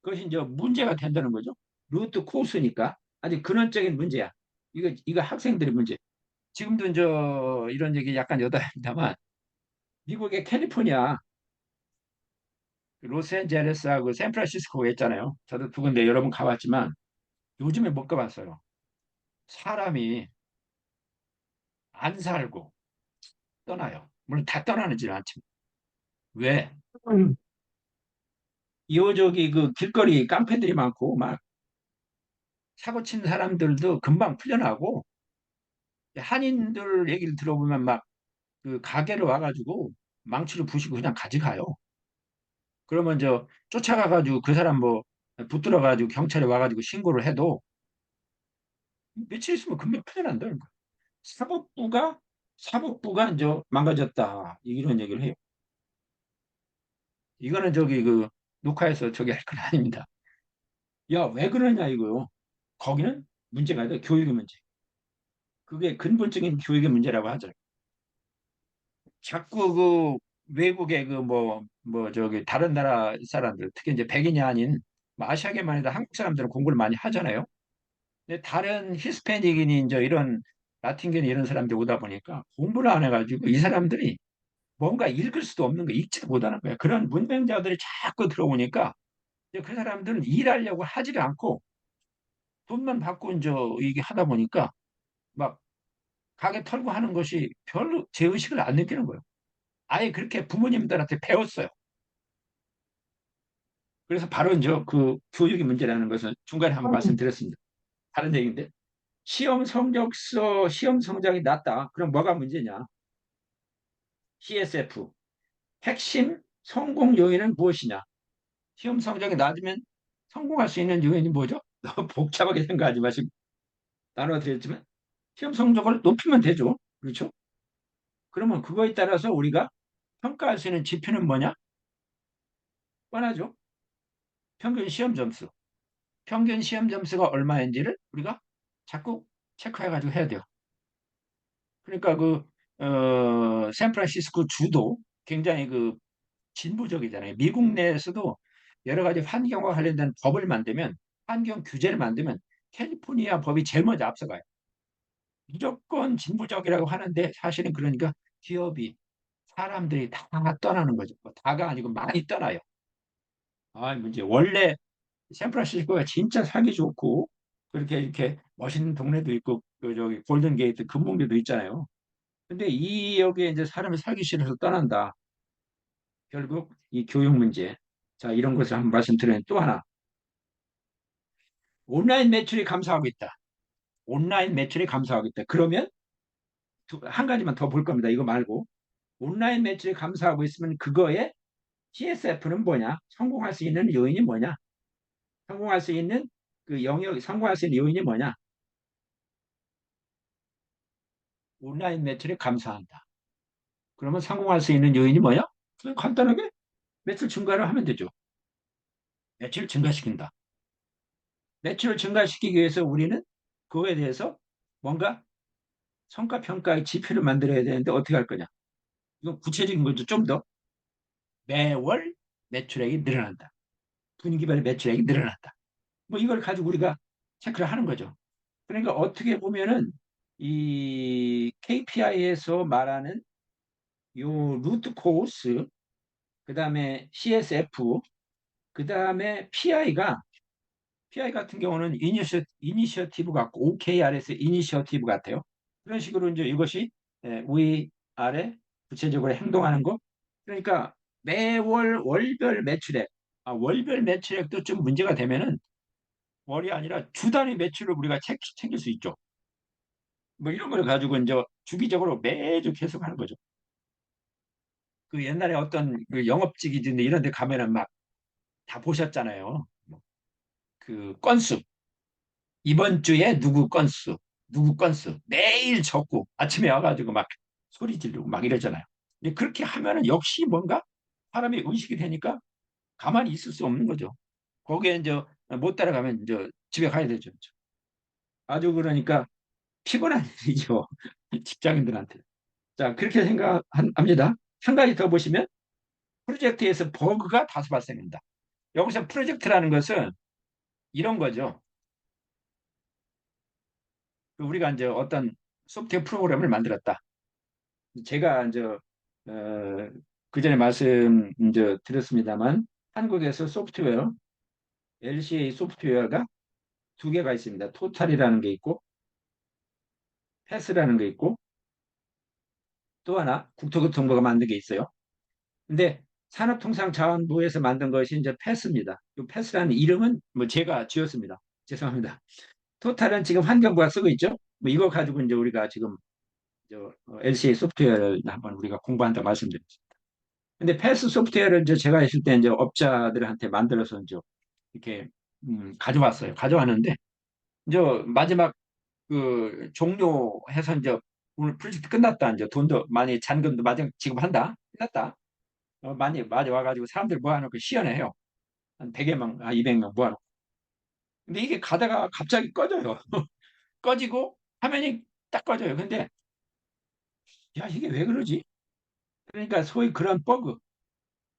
Speaker 1: 그것이 이제 문제가 된다는 거죠. 루트 코스니까 아주 근원적인 문제야. 이거 학생들의 문제. 지금도 이제 이런 얘기 약간 여담입니다만 미국의 캘리포니아, 로스앤젤레스하고 샌프란시스코가 있잖아요. 저도 두 군데 여러 번 가봤지만 요즘에 못 가봤어요. 사람이 안 살고 떠나요. 물론 다 떠나는지는 않지만 왜? 음. 이호저기 그 길거리 깡패들이 많고 막 사고 친 사람들도 금방 풀려나고 한인들 얘기를 들어보면 막 그 가게를 와가지고 망치를 부시고 그냥 가져가요. 그러면 쫓아가가지고 그 사람 뭐 붙들어가지고 경찰에 와가지고 신고를 해도 며칠 있으면 금방 풀려난다는 거야. 사법부가 사법부가 이제 망가졌다 이런 얘기를 해요. 이거는 녹화해서 할 건 아닙니다. 야, 왜 그러냐 이거요. 거기는 문제가 아니라 교육의 문제. 그게 근본적인 교육의 문제라고 하죠. 자꾸 외국의 다른 나라 사람들, 특히 이제 백인이 아닌 뭐 아시아계만 해도 한국 사람들은 공부를 많이 하잖아요. 근데 다른 히스패닉인이 이제 이런 라틴계는 이런 사람들이 오다 보니까 공부를 안 해가지고 이 사람들이 뭔가 읽을 수도 없는 거 읽지도 못하는 거야. 그런 문맹자들이 자꾸 들어오니까 이제 그 사람들은 일하려고 하지를 않고 돈만 받고 이제 이게 하다 보니까 막 가게 털고 하는 것이 별로 죄의식을 안 느끼는 거예요. 아예 그렇게 부모님들한테 배웠어요. 그래서 바로 이제 그 교육의 문제라는 것은 중간에 한번 말씀드렸습니다. 다른 얘기인데 시험 성적이 낮다. 그럼 뭐가 문제냐? CSF 핵심 성공 요인은 무엇이냐? 시험 성적이 낮으면 성공할 수 있는 요인이 뭐죠? 너무 복잡하게 생각하지 마시고 나눠드렸지만 시험 성적을 높이면 되죠. 그렇죠? 그러면 그거에 따라서 우리가 평가할 수 있는 지표는 뭐냐? 뻔하죠. 평균 시험 점수. 평균 시험 점수가 얼마인지를 우리가 자꾸 체크해가지고 해야 돼요. 그러니까 샌프란시스코 주도 굉장히 진보적이잖아요. 미국 내에서도 여러 가지 환경과 관련된 법을 만들면, 환경 규제를 만들면 캘리포니아 법이 제일 먼저 앞서가요. 무조건 진보적이라고 하는데 사실은 그러니까 기업이 사람들이 다 떠나는 거죠. 뭐 다가 아니고 많이 떠나요. 문제. 원래 샌프란시스코가 진짜 살기 좋고 그렇게 이렇게 멋있는 동네도 있고 골든 게이트 금문교도 있잖아요. 근데 이 여기에 이제 사람이 살기 싫어서 떠난다. 결국 이 교육 문제. 자, 이런 것을 한번 말씀드리는 또 하나. 온라인 매출이 감소하고 있다. 온라인 매출이 감소하고 있다. 그러면 한 가지만 더 볼 겁니다. 이거 말고. 온라인 매출이 감소하고 있으면 그거에 CSF는 뭐냐? 성공할 수 있는 요인이 뭐냐? 성공할 수 있는 성공할 수 있는 요인이 뭐냐? 온라인 매출이 감소한다. 그러면 성공할 수 있는 요인이 뭐냐? 그냥 간단하게 매출 증가를 하면 되죠. 매출을 증가시킨다. 매출을 증가시키기 위해서 우리는 그거에 대해서 뭔가 성과 평가의 지표를 만들어야 되는데 어떻게 할 거냐? 이건 구체적인 거죠. 좀 더 매월 매출액이 늘어난다. 분기별 매출액이 늘어난다. 뭐 이걸 가지고 우리가 체크를 하는 거죠. 그러니까 어떻게 보면은 이 KPI에서 말하는 요 루트 코스, 그다음에 CSF, 그다음에 PI 같은 경우는 이니셔티브 같고 OKR에서 이니셔티브 같아요. 그런 식으로 이제 이것이 위아래 구체적으로 행동하는 거. 그러니까 매월 월별 매출액, 월별 매출액도 좀 문제가 되면은 월이 아니라 주 단위 매출을 우리가 챙길 수 있죠. 뭐 이런 걸 가지고 이제 주기적으로 매주 계속 하는 거죠. 그 옛날에 어떤 그 영업직이든지 이런 데 가면은 막 다 보셨잖아요. 그 건수. 이번 주에 누구 건수 매일 적고 아침에 와가지고 막 소리 지르고 막 이러잖아요. 근데 그렇게 하면은 역시 뭔가 사람이 의식이 되니까 가만히 있을 수 없는 거죠. 거기에 이제 못 따라가면 이제 집에 가야 되죠. 아주 그러니까 피곤한 일이죠. 직장인들한테. 자, 그렇게 생각합니다. 한 가지 더 보시면 프로젝트에서 버그가 다소 발생합니다. 여기서 프로젝트라는 것은 이런 거죠. 우리가 이제 어떤 소프트웨어 프로그램을 만들었다. 제가 이제 그전에 말씀 이제 드렸습니다만 한국에서 소프트웨어 LCA 소프트웨어가 두 개가 있습니다. 토탈이라는 게 있고 패스라는 게 있고 또 하나 국토교통부가 만든 게 있어요. 근데 산업통상자원부에서 만든 것이 이제 패스입니다. 이 패스라는 이름은 뭐 제가 지었습니다. 죄송합니다. 토탈은 지금 환경부가 쓰고 있죠. 뭐 이거 가지고 이제 우리가 지금 LCA 소프트웨어를 한번 우리가 공부한다 말씀드렸습니다. 근데 패스 소프트웨어를 이제 제가 있을 때 이제 업자들한테 만들어서 이제 이렇게 가져왔어요. 가져왔는데 이제 마지막 그 종료해서 이제 오늘 프로젝트 끝났다. 이제 돈도 많이 잔금도 마저 지급한다. 끝났다. 많이 맞아 와가지고 사람들 모아놓고 시연해요. 한 100여 명, 200명 모아놓고. 근데 이게 가다가 갑자기 꺼져요. 꺼지고 화면이 딱 꺼져요. 근데 야 이게 왜 그러지? 그러니까 소위 그런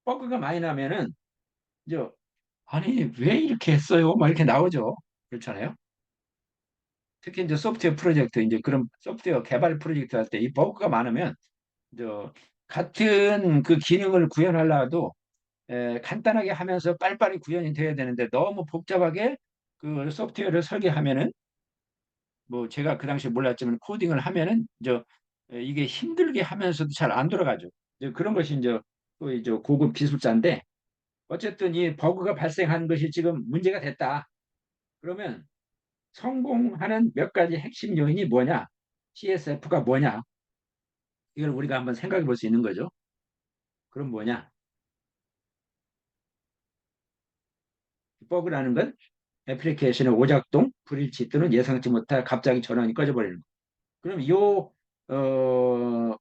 Speaker 1: 버그가 많이 나면은 이제 아니 왜 이렇게 했어요? 막 이렇게 나오죠. 그렇잖아요. 특히 이제 소프트웨어 프로젝트 이제 그런 소프트웨어 개발 프로젝트 할 때 이 버그가 많으면 저 같은 그 기능을 구현하려도 간단하게 하면서 빨리빨리 구현이 돼야 되는데 너무 복잡하게 그 소프트웨어를 설계하면은 뭐 제가 그 당시에 몰랐지만 코딩을 하면은 이게 힘들게 하면서도 잘 안 돌아가죠. 이제 그런 것이 이제 또 이제 고급 기술자인데 어쨌든 이 버그가 발생한 것이 지금 문제가 됐다. 그러면 성공하는 몇 가지 핵심 요인이 뭐냐? CSF가 뭐냐? 이걸 우리가 한번 생각해 볼 수 있는 거죠. 그럼 뭐냐? 버그라는 건 애플리케이션의 오작동, 불일치 또는 예상치 못할 갑자기 전원이 꺼져버리는 거. 그럼 이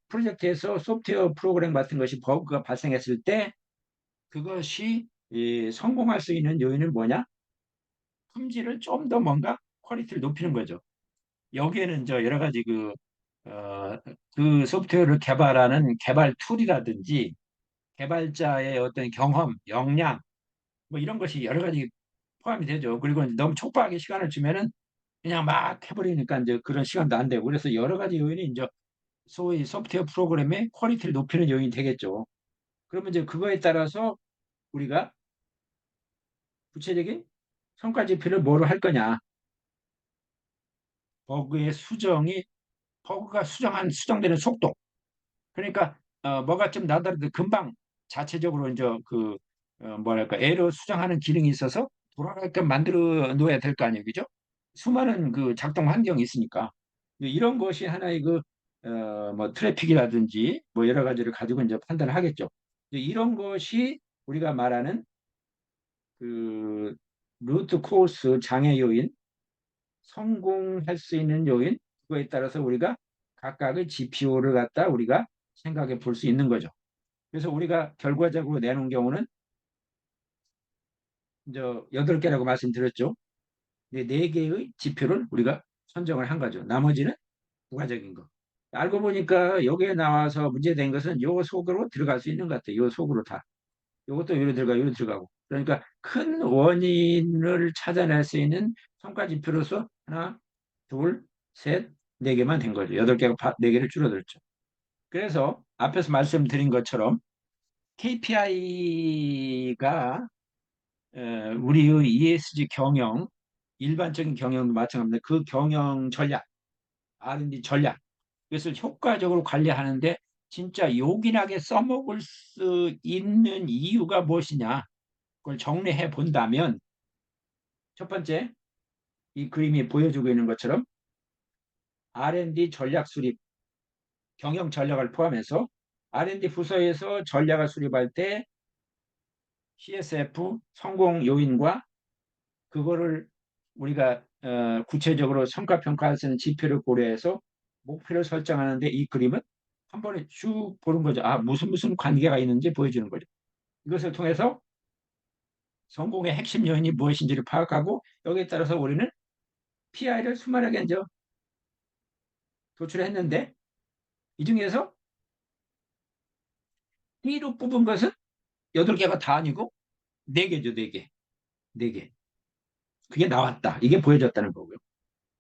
Speaker 1: 프로젝트에서 소프트웨어 프로그램 같은 것이 버그가 발생했을 때 그것이 성공할 수 있는 요인은 뭐냐? 품질을 좀 더 뭔가 퀄리티를 높이는 거죠. 여기에는 저 여러 가지 어, 그 소프트웨어를 개발하는 개발 툴이라든지 개발자의 어떤 경험, 역량 뭐 이런 것이 여러 가지 포함이 되죠. 그리고 너무 촉박하게 시간을 주면은 그냥 막 해버리니까 이제 그런 시간도 안 되고 그래서 여러 가지 요인이 이제 소위 소프트웨어 프로그램의 퀄리티를 높이는 요인이 되겠죠. 그러면 이제 그거에 따라서 우리가 구체적인 성과 지표를 뭐로 할 거냐. 버그의 수정이 버그가 수정되는 속도. 그러니까 뭐가 좀 나더라도 금방 자체적으로 이제 뭐랄까 에러 수정하는 기능이 있어서 돌아가게끔 만들어 놓아야 될 거 아니에요, 그죠? 수많은 그 작동 환경이 있으니까 이런 것이 하나의 뭐 트래픽이라든지 뭐 여러 가지를 가지고 이제 판단을 하겠죠. 이런 것이 우리가 말하는 그 루트 코스 장애 요인, 성공할 수 있는 요인, 그거에 따라서 우리가 각각의 GPO를 갖다 우리가 생각해 볼 수 있는 거죠. 그래서 우리가 결과적으로 내놓은 경우는 이제 8개라고 말씀드렸죠. 네 개의 지표를 우리가 선정을 한 거죠. 나머지는 부가적인 거. 알고 보니까 여기에 나와서 문제된 것은 요 속으로 들어갈 수 있는 것 같아요. 요 속으로 다. 요것도 요로 들어가, 요로 들어가고. 그러니까 큰 원인을 찾아낼 수 있는 성과 지표로서 하나, 둘, 셋, 네 개만 된 거죠. 8개가 네 개를 줄어들었죠. 그래서 앞에서 말씀드린 것처럼 KPI가 우리의 ESG 경영, 일반적인 경영도 마찬가지인데 그 경영 전략, R&D 전략, 이것을 효과적으로 관리하는데 진짜 요긴하게 써먹을 수 있는 이유가 무엇이냐? 그걸 정리해 본다면 첫 번째, 이 그림이 보여주고 있는 것처럼 R&D 전략 수립, 경영 전략을 포함해서 R&D 부서에서 전략을 수립할 때 CSF 성공 요인과 그거를 우리가 구체적으로 성과 평가할 수 있는 지표를 고려해서 목표를 설정하는데 이 그림은 한 번에 쭉 보는 거죠. 아, 무슨 관계가 있는지 보여주는 거죠. 이것을 통해서 성공의 핵심 요인이 무엇인지를 파악하고 여기에 따라서 우리는 PI를 수많게 이제 도출했는데 이 중에서 D로 뽑은 것은 8개가 다 아니고 4개죠, 4개. 4개. 그게 나왔다. 이게 보여졌다는 거고요.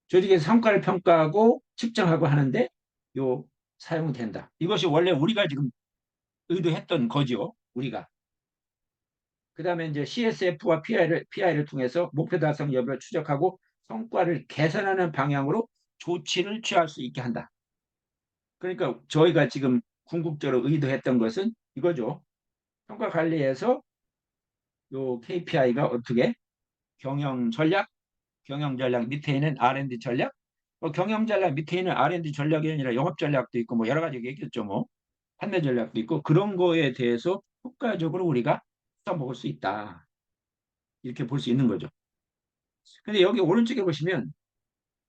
Speaker 1: 조직의 성과를 평가하고 측정하고 하는데 요 사용된다. 이것이 원래 우리가 지금 의도했던 거죠. 우리가. 그다음에 이제 CSF와 PI를 통해서 목표 달성 여부를 추적하고 성과를 개선하는 방향으로 조치를 취할 수 있게 한다. 그러니까 저희가 지금 궁극적으로 의도했던 것은 이거죠. 성과 관리에서 요 KPI가 어떻게 경영 전략 밑에 있는 R&D 전략, 경영 전략 밑에 있는 R&D 전략이 아니라 영업 전략도 있고 뭐 여러 가지 얘기했죠 뭐. 판매 전략도 있고 그런 거에 대해서 효과적으로 우리가 써먹을 수 있다. 이렇게 볼 수 있는 거죠. 근데 여기 오른쪽에 보시면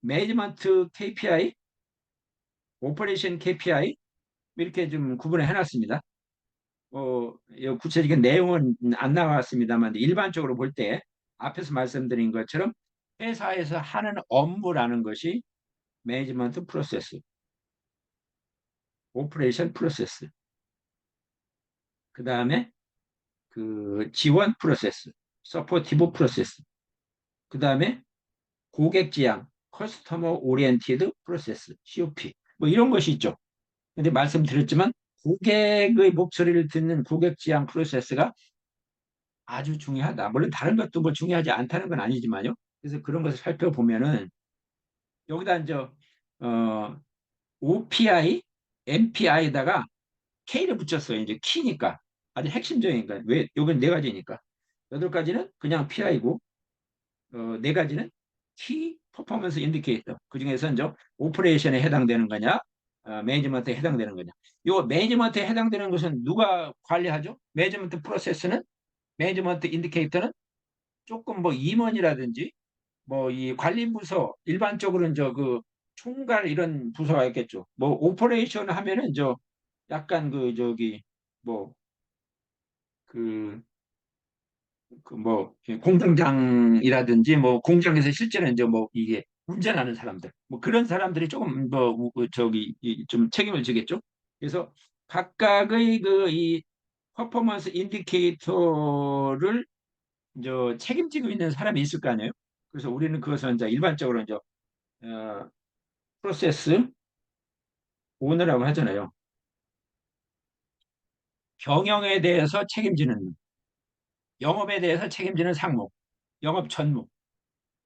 Speaker 1: 매니지먼트 KPI, 오퍼레이션 KPI 이렇게 좀 구분을 해놨습니다. 구체적인 내용은 안 나왔습니다만 일반적으로 볼 때 앞에서 말씀드린 것처럼 회사에서 하는 업무라는 것이 매니지먼트 프로세스, 오퍼레이션 프로세스, 그 다음에 그 지원 프로세스, 서포티브 프로세스, 그 다음에 고객 지향, 커스터머 오리엔티드 프로세스, COP 뭐 이런 것이 있죠. 근데 말씀드렸지만 고객의 목소리를 듣는 고객 지향 프로세스가 아주 중요하다. 물론 다른 것도 뭐 중요하지 않다는 건 아니지만요. 그래서 그런 것을 살펴보면은 여기다 이제 OPI, MPI에다가 K를 붙였어요. 이제 키니까 아주 핵심적이니까 왜 여기는 네 가지니까 8가지는 그냥 PI고 네 가지는 키 퍼포먼스 인디케이터. 그 중에서 이제 오퍼레이션에 해당되는 거냐, 매니지먼트에 해당되는 거냐. 요 매니지먼트에 해당되는 것은 누가 관리하죠? 매니지먼트 프로세스는 매니지먼트 인디케이터는 조금 뭐 임원이라든지 뭐 이 관리 부서 일반적으로는 저 그 총괄 이런 부서가 있겠죠. 뭐 오퍼레이션 하면은 저 약간 그 저기 뭐 그 그 뭐 공장장이라든지 뭐 공장에서 실제로 이제 뭐 이게 운전하는 사람들 뭐 그런 사람들이 조금 뭐 저기 좀 책임을 지겠죠. 그래서 각각의 그 이 퍼포먼스 인디케이터를 이제 책임지고 있는 사람이 있을 거 아니에요. 그래서 우리는 그것을 이제 일반적으로 이제 어, 프로세스 오너라고 하잖아요. 경영에 대해서 책임지는 영업에 대해서 책임지는 상무, 영업 전무,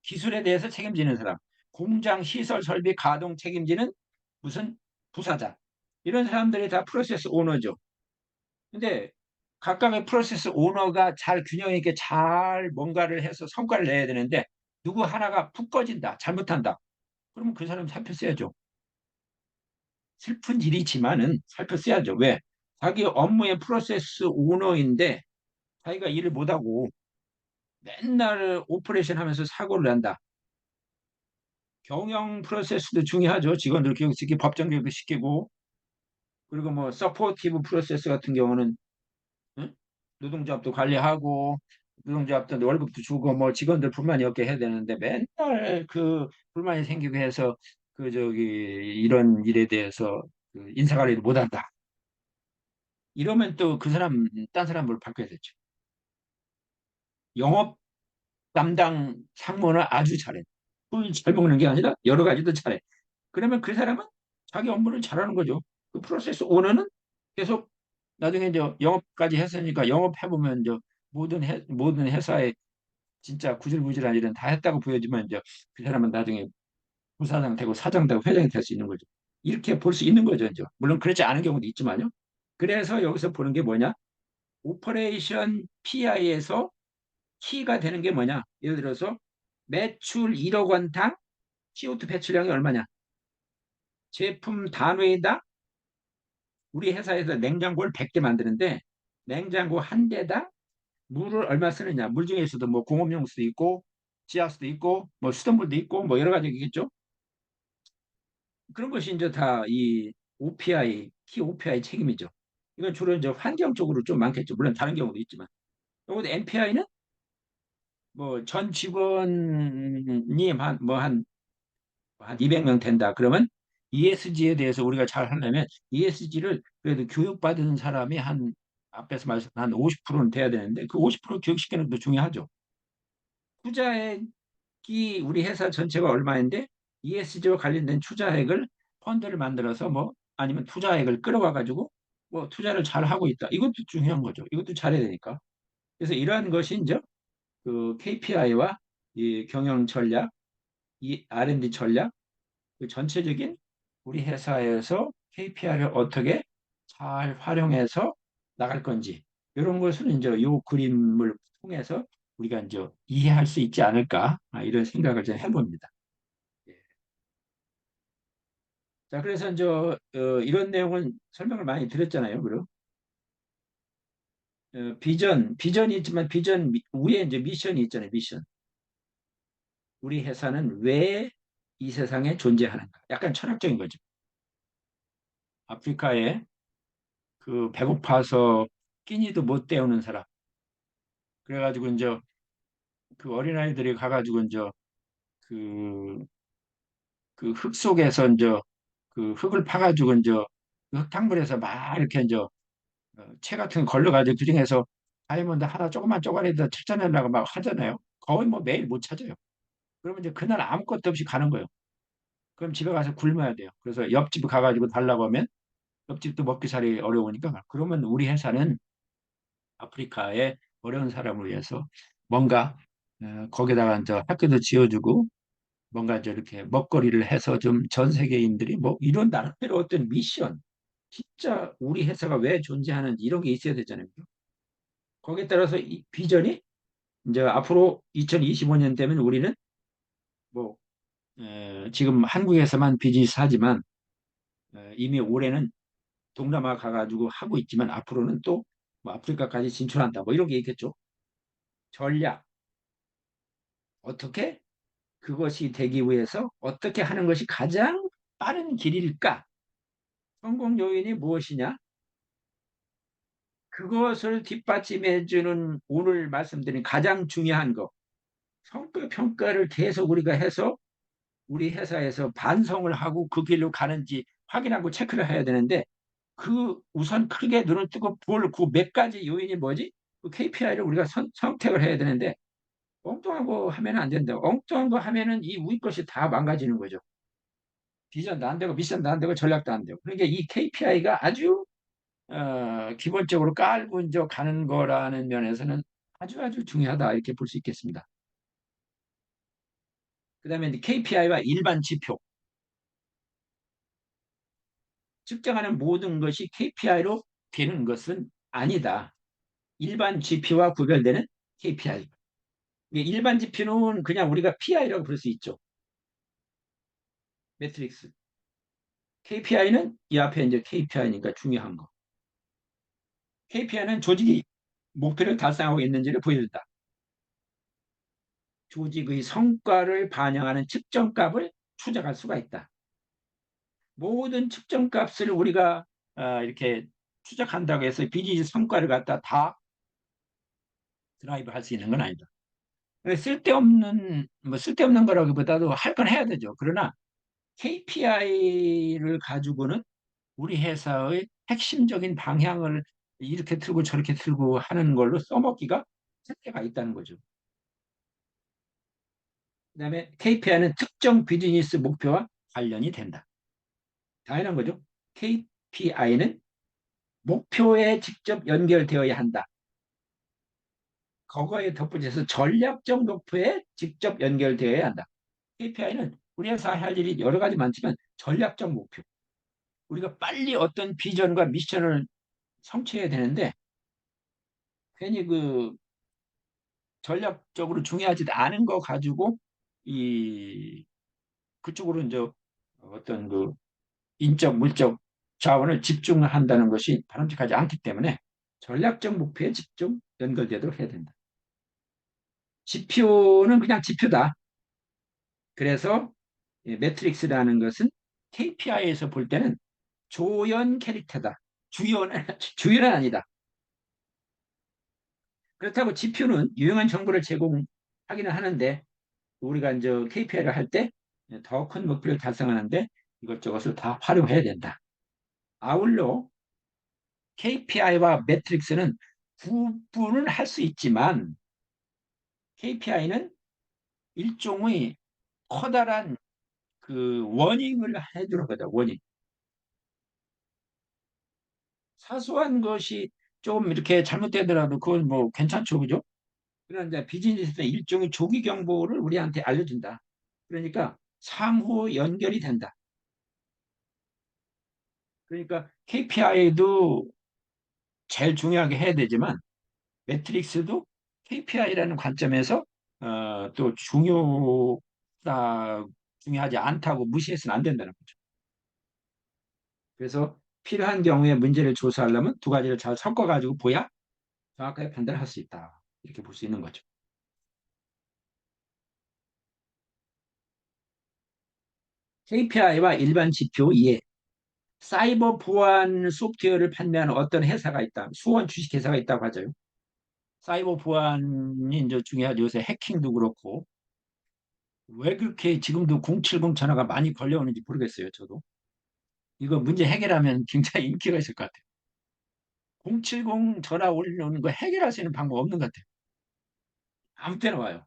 Speaker 1: 기술에 대해서 책임지는 사람, 공장 시설 설비 가동 책임지는 무슨 부사장. 이런 사람들이 다 프로세스 오너죠. 근데 각각의 프로세스 오너가 잘 균형 있게 잘 뭔가를 해서 성과를 내야 되는데 누구 하나가 푹 꺼진다, 잘못한다. 그러면 그 사람 살펴써야죠. 슬픈 일이지만은 살펴써야죠. 왜? 자기 업무의 프로세스 오너인데 자기가 일을 못하고 맨날 오퍼레이션 하면서 사고를 난다. 경영 프로세스도 중요하죠. 직원들 교육시키고 법정 교육을 시키고 그리고 뭐 서포티브 프로세스 같은 경우는 응? 노동조합도 관리하고 노동조합도 월급도 주고 뭐 직원들 불만이 없게 해야 되는데 맨날 그 불만이 생기고 해서 그 저기 이런 일에 대해서 그 인사관리를 못한다. 이러면 또 그 사람 딴 사람으로 바꿔야 되죠. 영업 담당 상무는 아주 잘해. 술 잘 먹는 게 아니라 여러 가지도 잘해. 그러면 그 사람은 자기 업무를 잘하는 거죠. 그 프로세스 오너는 계속 나중에 이제 영업까지 했으니까 영업해보면 이제 모든 회사에 진짜 구질구질한 일은 다 했다고 보여지면 이제 그 사람은 나중에 부사장 되고 사장 되고 회장이 될 수 있는 거죠. 이렇게 볼 수 있는 거죠. 이제. 물론 그렇지 않은 경우도 있지만요. 그래서 여기서 보는 게 뭐냐? 오퍼레이션 PI에서 키가 되는 게 뭐냐? 예를 들어서 매출 1억 원당 CO2 배출량이 얼마냐? 제품 단위당 우리 회사에서 냉장고를 100개 만드는데 냉장고 한 대당 물을 얼마 쓰느냐. 물 중에서도 뭐 공업용 수도 있고 지하수도 있고 뭐 수돗물도 있고 뭐 여러 가지 있겠죠. 그런 것이 이제 다 이 OPI, 키 OPI 책임이죠. 이건 주로 이제 환경 쪽으로 좀 많겠죠. 물론 다른 경우도 있지만. 요거 MPI는 뭐 전 직원이 한 200명 된다. 그러면 ESG에 대해서 우리가 잘 하려면 ESG를 그래도 교육받은 사람이 한 앞에서 말씀 한 50%는 돼야 되는데 그 50% 교육시키는 것도 중요하죠. 투자액이 우리 회사 전체가 얼마인데 ESG와 관련된 투자액을 펀드를 만들어서 뭐 아니면 투자액을 끌어와 가지고 뭐 투자를 잘 하고 있다. 이것도 중요한 거죠. 이것도 잘해야 되니까. 그래서 이러한 것이 이제 그 KPI와 이 경영 전략, 이 R&D 전략 그 전체적인 우리 회사에서 KPI를 어떻게 잘 활용해서 나갈 건지 이런 것을 이제 이 그림을 통해서 우리가 이제 이해할 수 있지 않을까 이런 생각을 좀 해봅니다. 예. 자, 그래서 이런 내용은 설명을 많이 드렸잖아요. 그리고 비전이 있지만 위에 이제 미션이 있잖아요. 미션. 우리 회사는 왜 이 세상에 존재하는가? 약간 철학적인 거죠. 아프리카에 그 배고파서 끼니도 못 때우는 사람. 그래가지고 그 어린아이들이 가가지고 그, 그 흙 속에서 그 흙을 파가지고 그 흙탕물에서 막 이렇게 채 같은 거 걸러가지고 그중에서 다이아몬드 하나 조그만 쪼가리에다 찾아내려고 막 하잖아요. 거의 뭐 매일 못 찾아요. 그러면 이제 그날 아무것도 없이 가는 거예요. 그럼 집에 가서 굶어야 돼요. 그래서 옆집 가가지고 달라고 하면 옆집도 먹기 살기 어려우니까 그러면 우리 회사는 아프리카의 어려운 사람을 위해서 뭔가 거기다가 학교도 지어주고 뭔가 이렇게 먹거리를 해서 좀 전 세계인들이 뭐 이런 나름대로 어떤 미션 진짜 우리 회사가 왜 존재하는지 이런 게 있어야 되잖아요. 거기에 따라서 이 비전이 이제 앞으로 2025년 되면 우리는 뭐 지금 한국에서만 비즈니스 하지만 이미 올해는 동남아 가가지고 하고 있지만 앞으로는 또뭐 아프리카까지 진출한다. 뭐 이런 게 있겠죠. 전략 어떻게 그것이 되기 위해서 어떻게 하는 것이 가장 빠른 길일까? 성공 요인이 무엇이냐? 그것을 뒷받침해주는 오늘 말씀드린 가장 중요한 거 성과 평가를 계속 우리가 해서 우리 회사에서 반성을 하고 그 길로 가는지 확인하고 체크를 해야 되는데 그 우선 크게 눈을 뜨고 볼 그 몇 가지 요인이 뭐지? 그 KPI를 우리가 선택을 해야 되는데 엉뚱한 거 하면 안 된다. 엉뚱한 거 하면은 이 위에 것이 다 망가지는 거죠. 비전도 안 되고 미션도 안 되고 전략도 안 되고. 그러니까 이 KPI가 아주 기본적으로 깔고 이제 가는 거라는 면에서는 아주 아주 중요하다 이렇게 볼 수 있겠습니다. 그다음에 KPI와 일반 지표 측정하는 모든 것이 KPI로 되는 것은 아니다. 일반 지표와 구별되는 KPI. 일반 지표는 그냥 우리가 PI라고 부를 수 있죠. 매트릭스. KPI는 이 앞에 이제 KPI니까 중요한 거. KPI는 조직이 목표를 달성하고 있는지를 보여준다. 조직의 성과를 반영하는 측정값을 추적할 수가 있다. 모든 측정값을 우리가 이렇게 추적한다고 해서 비즈니스 성과를 갖다 다 드라이브 할 수 있는 건 아니다. 쓸데없는 거라기보다도 할 건 해야 되죠. 그러나 KPI를 가지고는 우리 회사의 핵심적인 방향을 이렇게 틀고 저렇게 틀고 하는 걸로 써먹기가 한계가 있다는 거죠. 그다음에 KPI는 특정 비즈니스 목표와 관련이 된다. 당연한 거죠. KPI는 목표에 직접 연결되어야 한다. 그거에 덧붙여서 전략적 목표에 직접 연결되어야 한다. KPI는 우리 회사 할 일이 여러 가지 많지만 전략적 목표. 우리가 빨리 어떤 비전과 미션을 성취해야 되는데 괜히 그 전략적으로 중요하지 않은 거 가지고 이 그쪽으로 이제 어떤 그 인적 물적 자원을 집중한다는 것이 바람직하지 않기 때문에 전략적 목표에 집중 연결되도록 해야 된다. 지표는 그냥 지표다. 그래서 매트릭스라는 것은 KPI에서 볼 때는 조연 캐릭터다. 주연은 주연은 아니다. 그렇다고 지표는 유용한 정보를 제공하기는 하는데 우리가 이제 KPI를 할 때 더 큰 목표를 달성하는데 이것저것을 다 활용해야 된다. 아울러 KPI와 매트릭스는 구분을 할 수 있지만 KPI는 일종의 커다란 그 워닝을 해주는 거다. 워닝. 사소한 것이 좀 이렇게 잘못되더라도 그건 뭐 괜찮죠, 그죠? 그러나 이제 비즈니스는 일종의 조기 경보를 우리한테 알려준다. 그러니까 상호 연결이 된다. 그러니까 KPI도 제일 중요하게 해야 되지만 매트릭스도 KPI라는 관점에서 또 중요하지 않다고 무시해서는 안 된다는 거죠. 그래서 필요한 경우에 문제를 조사하려면 두 가지를 잘 섞어가지고 보야 정확하게 판단을 할 수 있다. 이렇게 볼 수 있는 거죠. KPI와 일반 지표 이해. 사이버 보안 소프트웨어를 판매하는 어떤 회사가 있다. 수원 주식회사가 있다고 하죠. 사이버 보안이 이제 중요하죠. 요새 해킹도 그렇고. 왜 그렇게 지금도 070 전화가 많이 걸려오는지 모르겠어요. 저도. 이거 문제 해결하면 굉장히 인기가 있을 것 같아요. 070 전화 올리는 거 해결할 수 있는 방법 없는 것 같아요. 아무 때나 와요.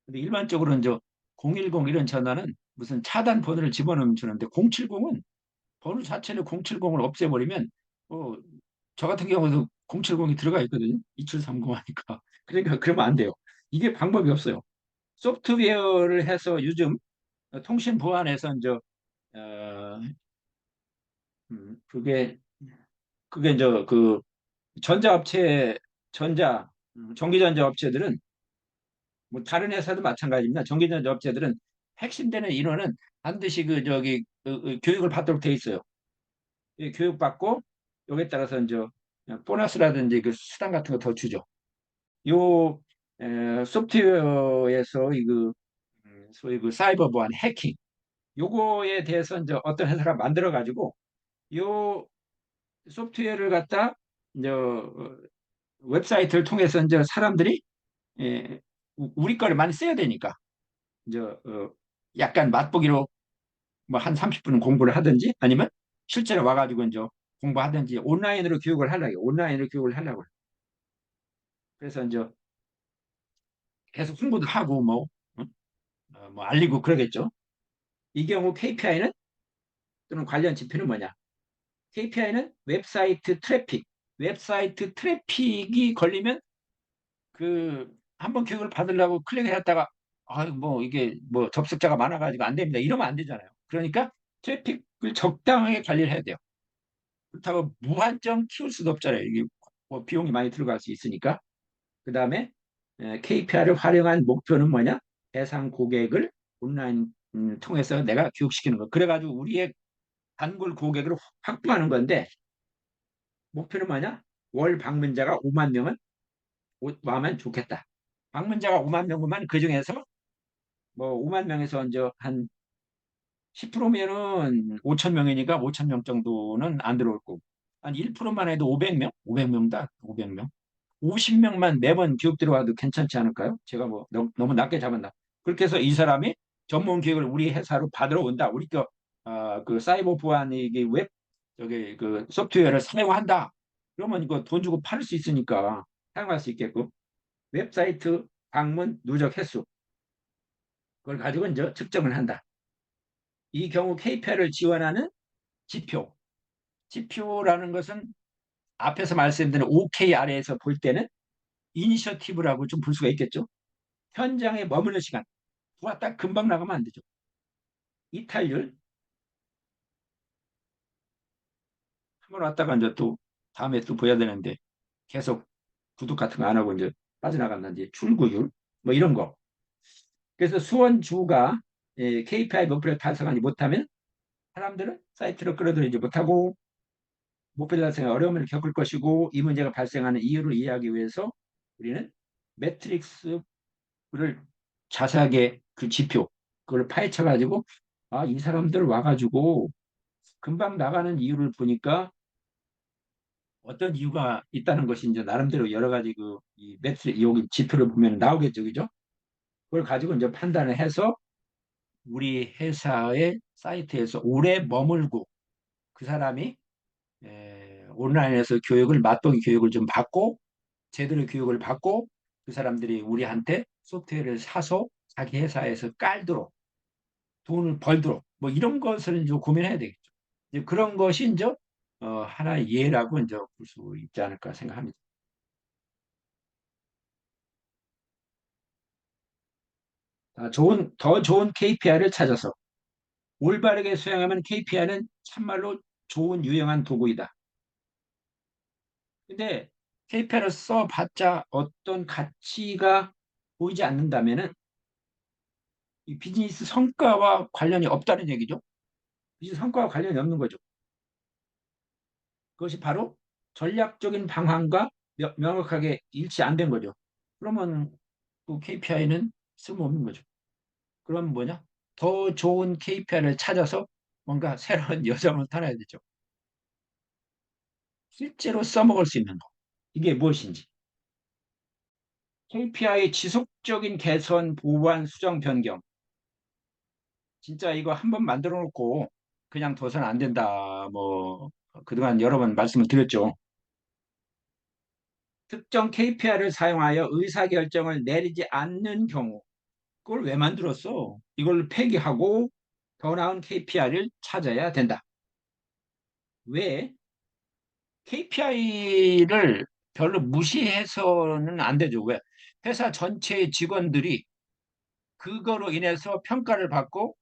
Speaker 1: 근데 일반적으로 이제 010 이런 전화는 무슨 차단 번호를 집어넣으면 주는데 070은 번호 자체를 070을 없애버리면 저 같은 경우도 070이 들어가 있거든요. 2730 하니까. 그러니까 그러면 안 돼요. 이게 방법이 없어요. 소프트웨어를 해서 요즘 통신 보안에서 이제 그게 이제 그 전자업체 전기전자 업체들은 뭐 다른 회사도 마찬가지입니다. 전기전자 업체들은 핵심되는 인원은 반드시 그 저기 교육을 받도록 돼 있어요. 이 교육받고 여기에 따라서 이제 보너스라든지 그 수당 같은 거 더 주죠. 요 소프트웨어에서 이그 소위 그 사이버 보안 해킹 요거에 대해서 이제 어떤 회사가 만들어 가지고 요 소프트웨어를 갖다 이제 웹사이트를 통해서 이제 사람들이 우리 거를 많이 써야 되니까 이제 약간 맛보기로 뭐 한 30분은 공부를 하든지 아니면 실제로 와가지고 이제 공부하든지 온라인으로 교육을 하려고 그래서 이제 계속 홍보도 하고 뭐, 뭐 알리고 그러겠죠. 이 경우 KPI는 또는 관련 지표는 뭐냐? KPI는 웹사이트 트래픽이 걸리면 그 한번 교육을 받으려고 클릭을 했다가 뭐 이게 뭐 접속자가 많아가지고 안 됩니다. 이러면 안 되잖아요. 그러니까 트래픽을 적당하게 관리를 해야 돼요. 그렇다고 무한정 키울 수도 없잖아요. 이게 뭐 비용이 많이 들어갈 수 있으니까. 그 다음에 KPI를 활용한 목표는 뭐냐? 대상 고객을 온라인 통해서 내가 교육시키는 거. 그래가지고 우리의 단골 고객을 확보하는 건데 목표는 뭐냐? 월 방문자가 5만 명은 와면 좋겠다. 방문자가 5만 명이면 그 중에서 뭐 5만 명에서 이제 한 10%면은 5천 명이니까 5천 명 정도는 안 들어올 거고 한 1%만 해도 500명? 500명다. 500명. 50명만 매번 교육 들어와도 괜찮지 않을까요? 제가 뭐 너무 낮게 잡았나. 그렇게 해서 이 사람이 전문 교육을 우리 회사로 받으러 온다. 우리 그 사이버 보안 이게 웹 저기 그 소프트웨어를 사용한다. 그러면 이거 돈 주고 팔 수 있으니까 사용할 수 있게끔 웹사이트 방문 누적 횟수 그걸 가지고 이제 측정을 한다. 이 경우 KPI를 지원하는 지표. 지표라는 것은 앞에서 말씀드린 OKR에서 볼 때는 이니셔티브라고 좀 볼 수가 있겠죠. 현장에 머무는 시간. 왔다 금방 나가면 안 되죠. 이탈률. 한번 왔다가 이제 또 다음에 또 봐야 되는데 계속 구독 같은 거 안 하고 이제 빠져나갔는지 출구율 뭐 이런 거. 그래서 수원주가 KPI 목표를 달성하지 못하면 사람들은 사이트로 끌어들이지 못하고 목표 달성에 어려움을 겪을 것이고 이 문제가 발생하는 이유를 이해하기 위해서 우리는 매트릭스를 자세하게 그 지표 그걸 파헤쳐 가지고 이 사람들 와가지고 금방 나가는 이유를 보니까 어떤 이유가 있다는 것이 이제 나름대로 여러 가지 그이 매트 여기 지표를 보면 나오겠죠, 그죠? 그걸 가지고 이제 판단을 해서 우리 회사의 사이트에서 오래 머물고 그 사람이 온라인에서 교육을 맛보기 교육을 좀 받고 제대로 교육을 받고 그 사람들이 우리한테 소프트웨어를 사서 자기 회사에서 깔도록 돈을 벌도록 뭐 이런 것을 이제 고민해야 되겠죠. 이제 그런 것이 이제 하나의 예라고 이제 볼 수 있지 않을까 생각합니다. 더 좋은 KPI를 찾아서 올바르게 수행하면 KPI는 참말로 좋은 유용한 도구이다. 근데 KPI를 써봤자 어떤 가치가 보이지 않는다면은 이 비즈니스 성과와 관련이 없다는 얘기죠. 이 성과와 관련이 없는 거죠. 그것이 바로 전략적인 방향과 명확하게 일치 안 된 거죠. 그러면 그 KPI는 쓸모없는 거죠. 그럼 뭐냐? 더 좋은 KPI를 찾아서 뭔가 새로운 여정을 타야 되죠. 실제로 써먹을 수 있는 거. 이게 무엇인지. KPI 지속적인 개선, 보완, 수정, 변경. 진짜 이거 한번 만들어 놓고 그냥 둬서는 안 된다. 뭐, 그동안 여러 번 말씀을 드렸죠. 특정 KPI를 사용하여 의사결정을 내리지 않는 경우, 그걸 왜 만들었어? 이걸 폐기하고 더 나은 KPI를 찾아야 된다. 왜? KPI를 별로 무시해서는 안 되죠. 왜? 회사 전체의 직원들이 그거로 인해서 평가를 받고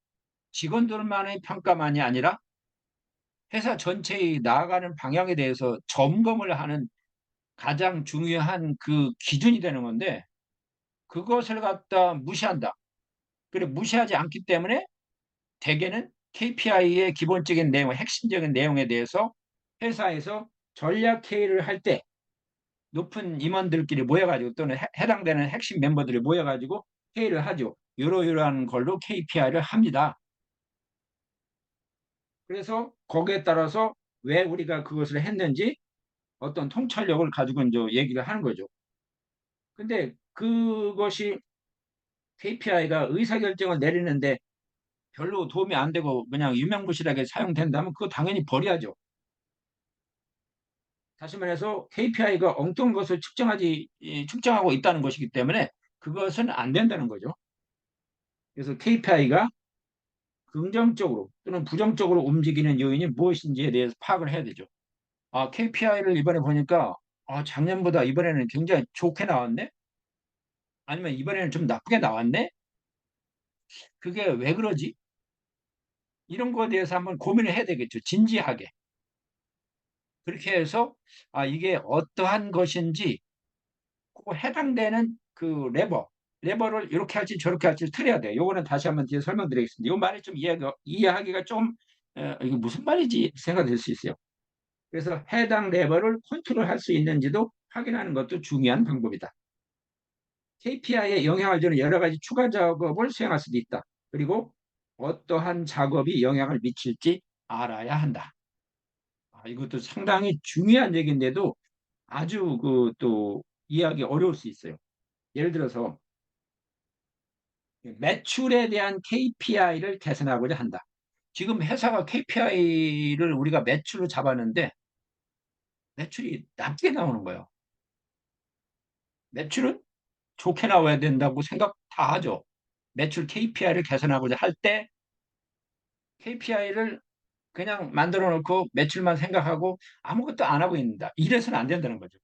Speaker 1: 직원들만의 평가만이 아니라 회사 전체의 나아가는 방향에 대해서 점검을 하는 가장 중요한 그 기준이 되는 건데 그것을 갖다 무시한다. 그래 무시하지 않기 때문에 대개는 KPI의 기본적인 내용, 핵심적인 내용에 대해서 회사에서 전략 회의를 할 때 높은 임원들끼리 모여가지고 또는 해당되는 핵심 멤버들이 모여가지고 회의를 하죠. 이러이러한 걸로 KPI를 합니다. 그래서 거기에 따라서 왜 우리가 그것을 했는지 어떤 통찰력을 가지고 이제 얘기를 하는 거죠. 근데 그것이 KPI가 의사결정을 내리는데 별로 도움이 안 되고 그냥 유명무실하게 사용된다면 그거 당연히 버려야죠. 다시 말해서 KPI가 엉뚱한 것을 측정하고 있다는 것이기 때문에 그것은 안 된다는 거죠. 그래서 KPI가 긍정적으로 또는 부정적으로 움직이는 요인이 무엇인지에 대해서 파악을 해야 되죠. 아, KPI를 이번에 보니까 작년보다 이번에는 굉장히 좋게 나왔네? 아니면 이번에는 좀 나쁘게 나왔네? 그게 왜 그러지? 이런 거에 대해서 한번 고민을 해야 되겠죠. 진지하게. 그렇게 해서 이게 어떠한 것인지 그 해당되는 그 레버를 이렇게 할지 저렇게 할지 틀어야 돼요. 요거는 다시 한번 뒤에 설명드리겠습니다. 이 말이 좀 이해하기가 좀 이게 무슨 말이지 생각될 수 있어요. 그래서 해당 레버를 컨트롤할 수 있는지도 확인하는 것도 중요한 방법이다. KPI에 영향을 주는 여러 가지 추가 작업을 수행할 수도 있다. 그리고 어떠한 작업이 영향을 미칠지 알아야 한다. 이것도 상당히 중요한 얘기인데도 아주 그 또 이해하기 어려울 수 있어요. 예를 들어서 매출에 대한 KPI를 개선하고자 한다. 지금 회사가 KPI를 우리가 매출로 잡았는데 매출이 낮게 나오는 거예요. 매출은 좋게 나와야 된다고 생각 다 하죠. 매출 KPI를 개선하고자 할 때 KPI를 그냥 만들어 놓고 매출만 생각하고 아무것도 안 하고 있는다. 이래서는 안 된다는 거죠.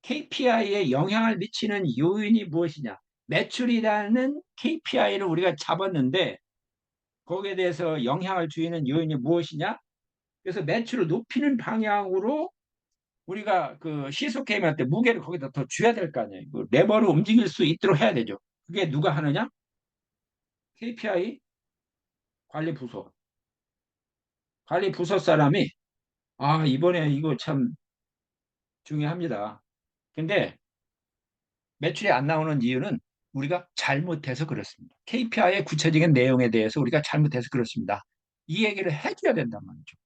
Speaker 1: KPI에 영향을 미치는 요인이 무엇이냐? 매출이라는 KPI를 우리가 잡았는데 거기에 대해서 영향을 주는 요인이 무엇이냐? 그래서 매출을 높이는 방향으로 우리가 그 시속 게임할 때 무게를 거기다 더 줘야 될 거 아니에요. 그 레버를 움직일 수 있도록 해야 되죠. 그게 누가 하느냐? KPI 관리 부서. 관리 부서 사람이 이번에 이거 참 중요합니다. 근데 매출이 안 나오는 이유는 우리가 잘못해서 그렇습니다. KPI의 구체적인 내용에 대해서 우리가 잘못해서 그렇습니다. 이 얘기를 해줘야 된단 말이죠.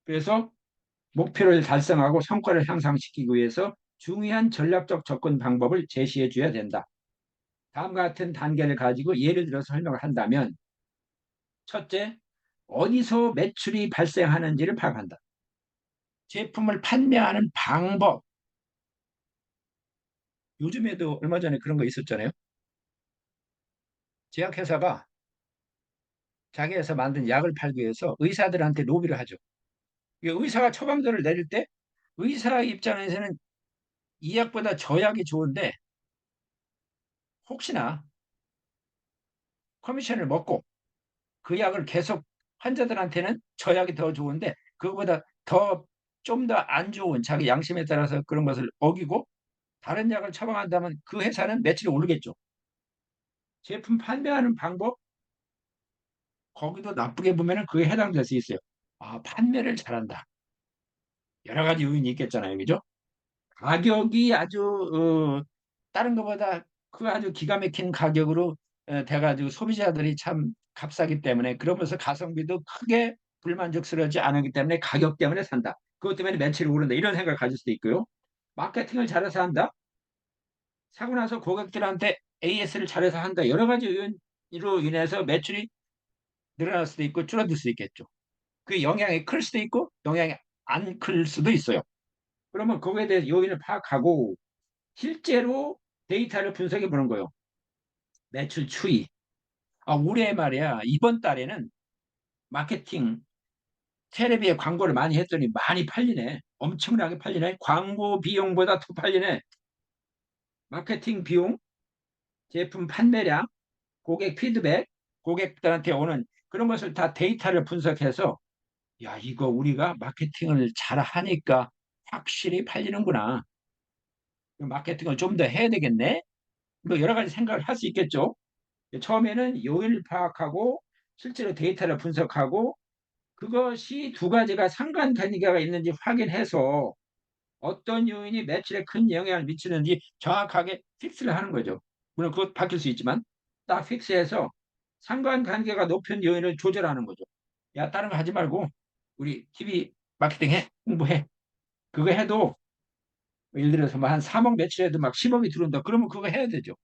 Speaker 1: 그래서 목표를 달성하고 성과를 향상시키기 위해서 중요한 전략적 접근 방법을 제시해 줘야 된다. 다음과 같은 단계를 가지고 예를 들어서 설명을 한다면 첫째, 어디서 매출이 발생하는지를 파악한다. 제품을 판매하는 방법. 요즘에도 얼마 전에 그런 거 있었잖아요. 제약회사가 자기 회사 만든 약을 팔기 위해서 의사들한테 로비를 하죠. 의사가 처방전을 내릴 때 의사 입장에서는 이 약보다 저 약이 좋은데 혹시나 커미션을 먹고 그 약을 계속 환자들한테는 저 약이 더 좋은데 그거보다 더 좀 더 안 좋은 자기 양심에 따라서 그런 것을 어기고 다른 약을 처방한다면 그 회사는 매출이 오르겠죠. 제품 판매하는 방법 거기도 나쁘게 보면은 그에 해당될 수 있어요. 아, 판매를 잘한다. 여러 가지 요인이 있겠잖아요. 그죠? 가격이 아주, 다른 것보다 그 아주 기가 막힌 가격으로 돼가지고 소비자들이 참 값싸기 때문에 그러면서 가성비도 크게 불만족스러워하지 않기 때문에 가격 때문에 산다. 그것 때문에 매출이 오른다. 이런 생각을 가질 수도 있고요. 마케팅을 잘해서 한다. 사고 나서 고객들한테 AS를 잘해서 한다. 여러 가지 요인으로 인해서 매출이 늘어날 수도 있고 줄어들 수도 있겠죠. 그 영향이 클 수도 있고 영향이 안 클 수도 있어요. 그러면 그거에 대해서 요인을 파악하고 실제로 데이터를 분석해 보는 거예요. 매출 추이. 아, 올해 말이야. 이번 달에는 마케팅, 텔레비에 광고를 많이 했더니 많이 팔리네. 엄청나게 팔리네. 광고 비용보다 더 팔리네. 마케팅 비용, 제품 판매량, 고객 피드백, 고객들한테 오는 그런 것을 다 데이터를 분석해서 야, 이거 우리가 마케팅을 잘 하니까 확실히 팔리는구나. 마케팅을 좀 더 해야 되겠네. 뭐 여러 가지 생각을 할 수 있겠죠. 처음에는 요인을 파악하고 실제로 데이터를 분석하고 그것이 두 가지가 상관관계가 있는지 확인해서 어떤 요인이 매출에 큰 영향을 미치는지 정확하게 픽스를 하는 거죠. 물론 그것 바뀔 수 있지만 딱 픽스해서 상관관계가 높은 요인을 조절하는 거죠. 야, 다른 거 하지 말고 우리 TV 마케팅 해, 홍보해. 그거 해도 예를 들어서 뭐 한 3억 매출해도 막 10억이 들어온다. 그러면 그거 해야 되죠.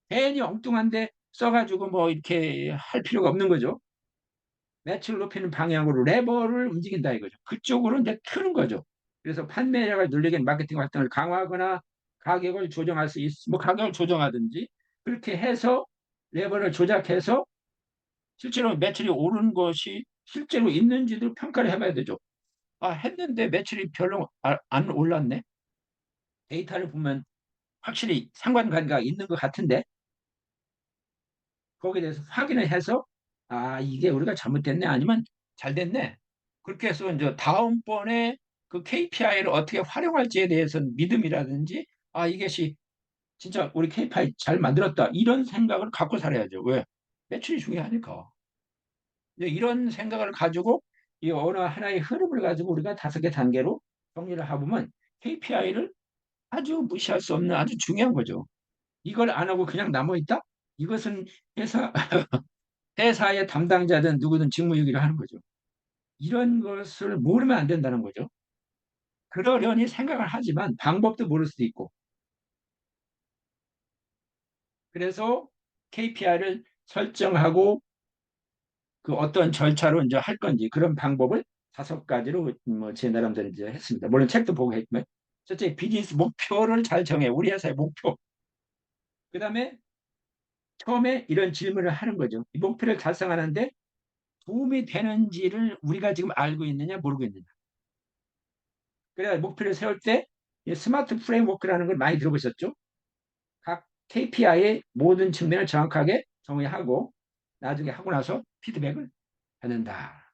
Speaker 1: 괜히 엉뚱한데 써가지고 뭐 이렇게 할 필요가 없는 거죠. 매출 높이는 방향으로 레버를 움직인다 이거죠. 그쪽으로 이제 트는 거죠. 그래서 판매량을 늘리기 위한 마케팅 활동을 강화하거나 가격을 조정할 수 뭐 가격을 조정하든지 그렇게 해서 레버를 조작해서 실제로 매출이 오른 것이 실제로 있는지도 평가를 해봐야 되죠. 아, 했는데 매출이 별로 안 올랐네. 데이터를 보면 확실히 상관관계가 있는 것 같은데 거기에 대해서 확인을 해서 아, 이게 우리가 잘못됐네 아니면 잘 됐네. 그렇게 해서 이제 다음번에 그 KPI를 어떻게 활용할지에 대해서는 믿음이라든지 아, 이것이 진짜 우리 KPI 잘 만들었다. 이런 생각을 갖고 살아야죠. 왜? 매출이 중요하니까. 이제 이런 생각을 가지고 이 어느 하나의 흐름을 가지고 우리가 5개 단계로 정리를 해보면 KPI를 아주 무시할 수 없는 아주 중요한 거죠. 이걸 안 하고 그냥 남아 있다? 이것은 회사 회사의 담당자든 누구든 직무유기를 하는 거죠. 이런 것을 모르면 안 된다는 거죠. 그러려니 생각을 하지만 방법도 모를 수도 있고. 그래서 KPI를 설정하고 그 어떤 절차로 이제 할 건지 그런 방법을 5가지로 뭐 제 나름대로 이제 했습니다. 물론 책도 보고 했지만 첫째 비즈니스 목표를 잘 정해. 우리 회사의 목표. 그다음에 처음에 이런 질문을 하는 거죠. 이 목표를 달성하는데 도움이 되는지를 우리가 지금 알고 있느냐 모르고 있느냐. 그래야 목표를 세울 때 스마트 프레임워크라는 걸 많이 들어보셨죠? 각 KPI의 모든 측면을 정확하게 정의하고 나중에 하고 나서 피드백을 해낸다.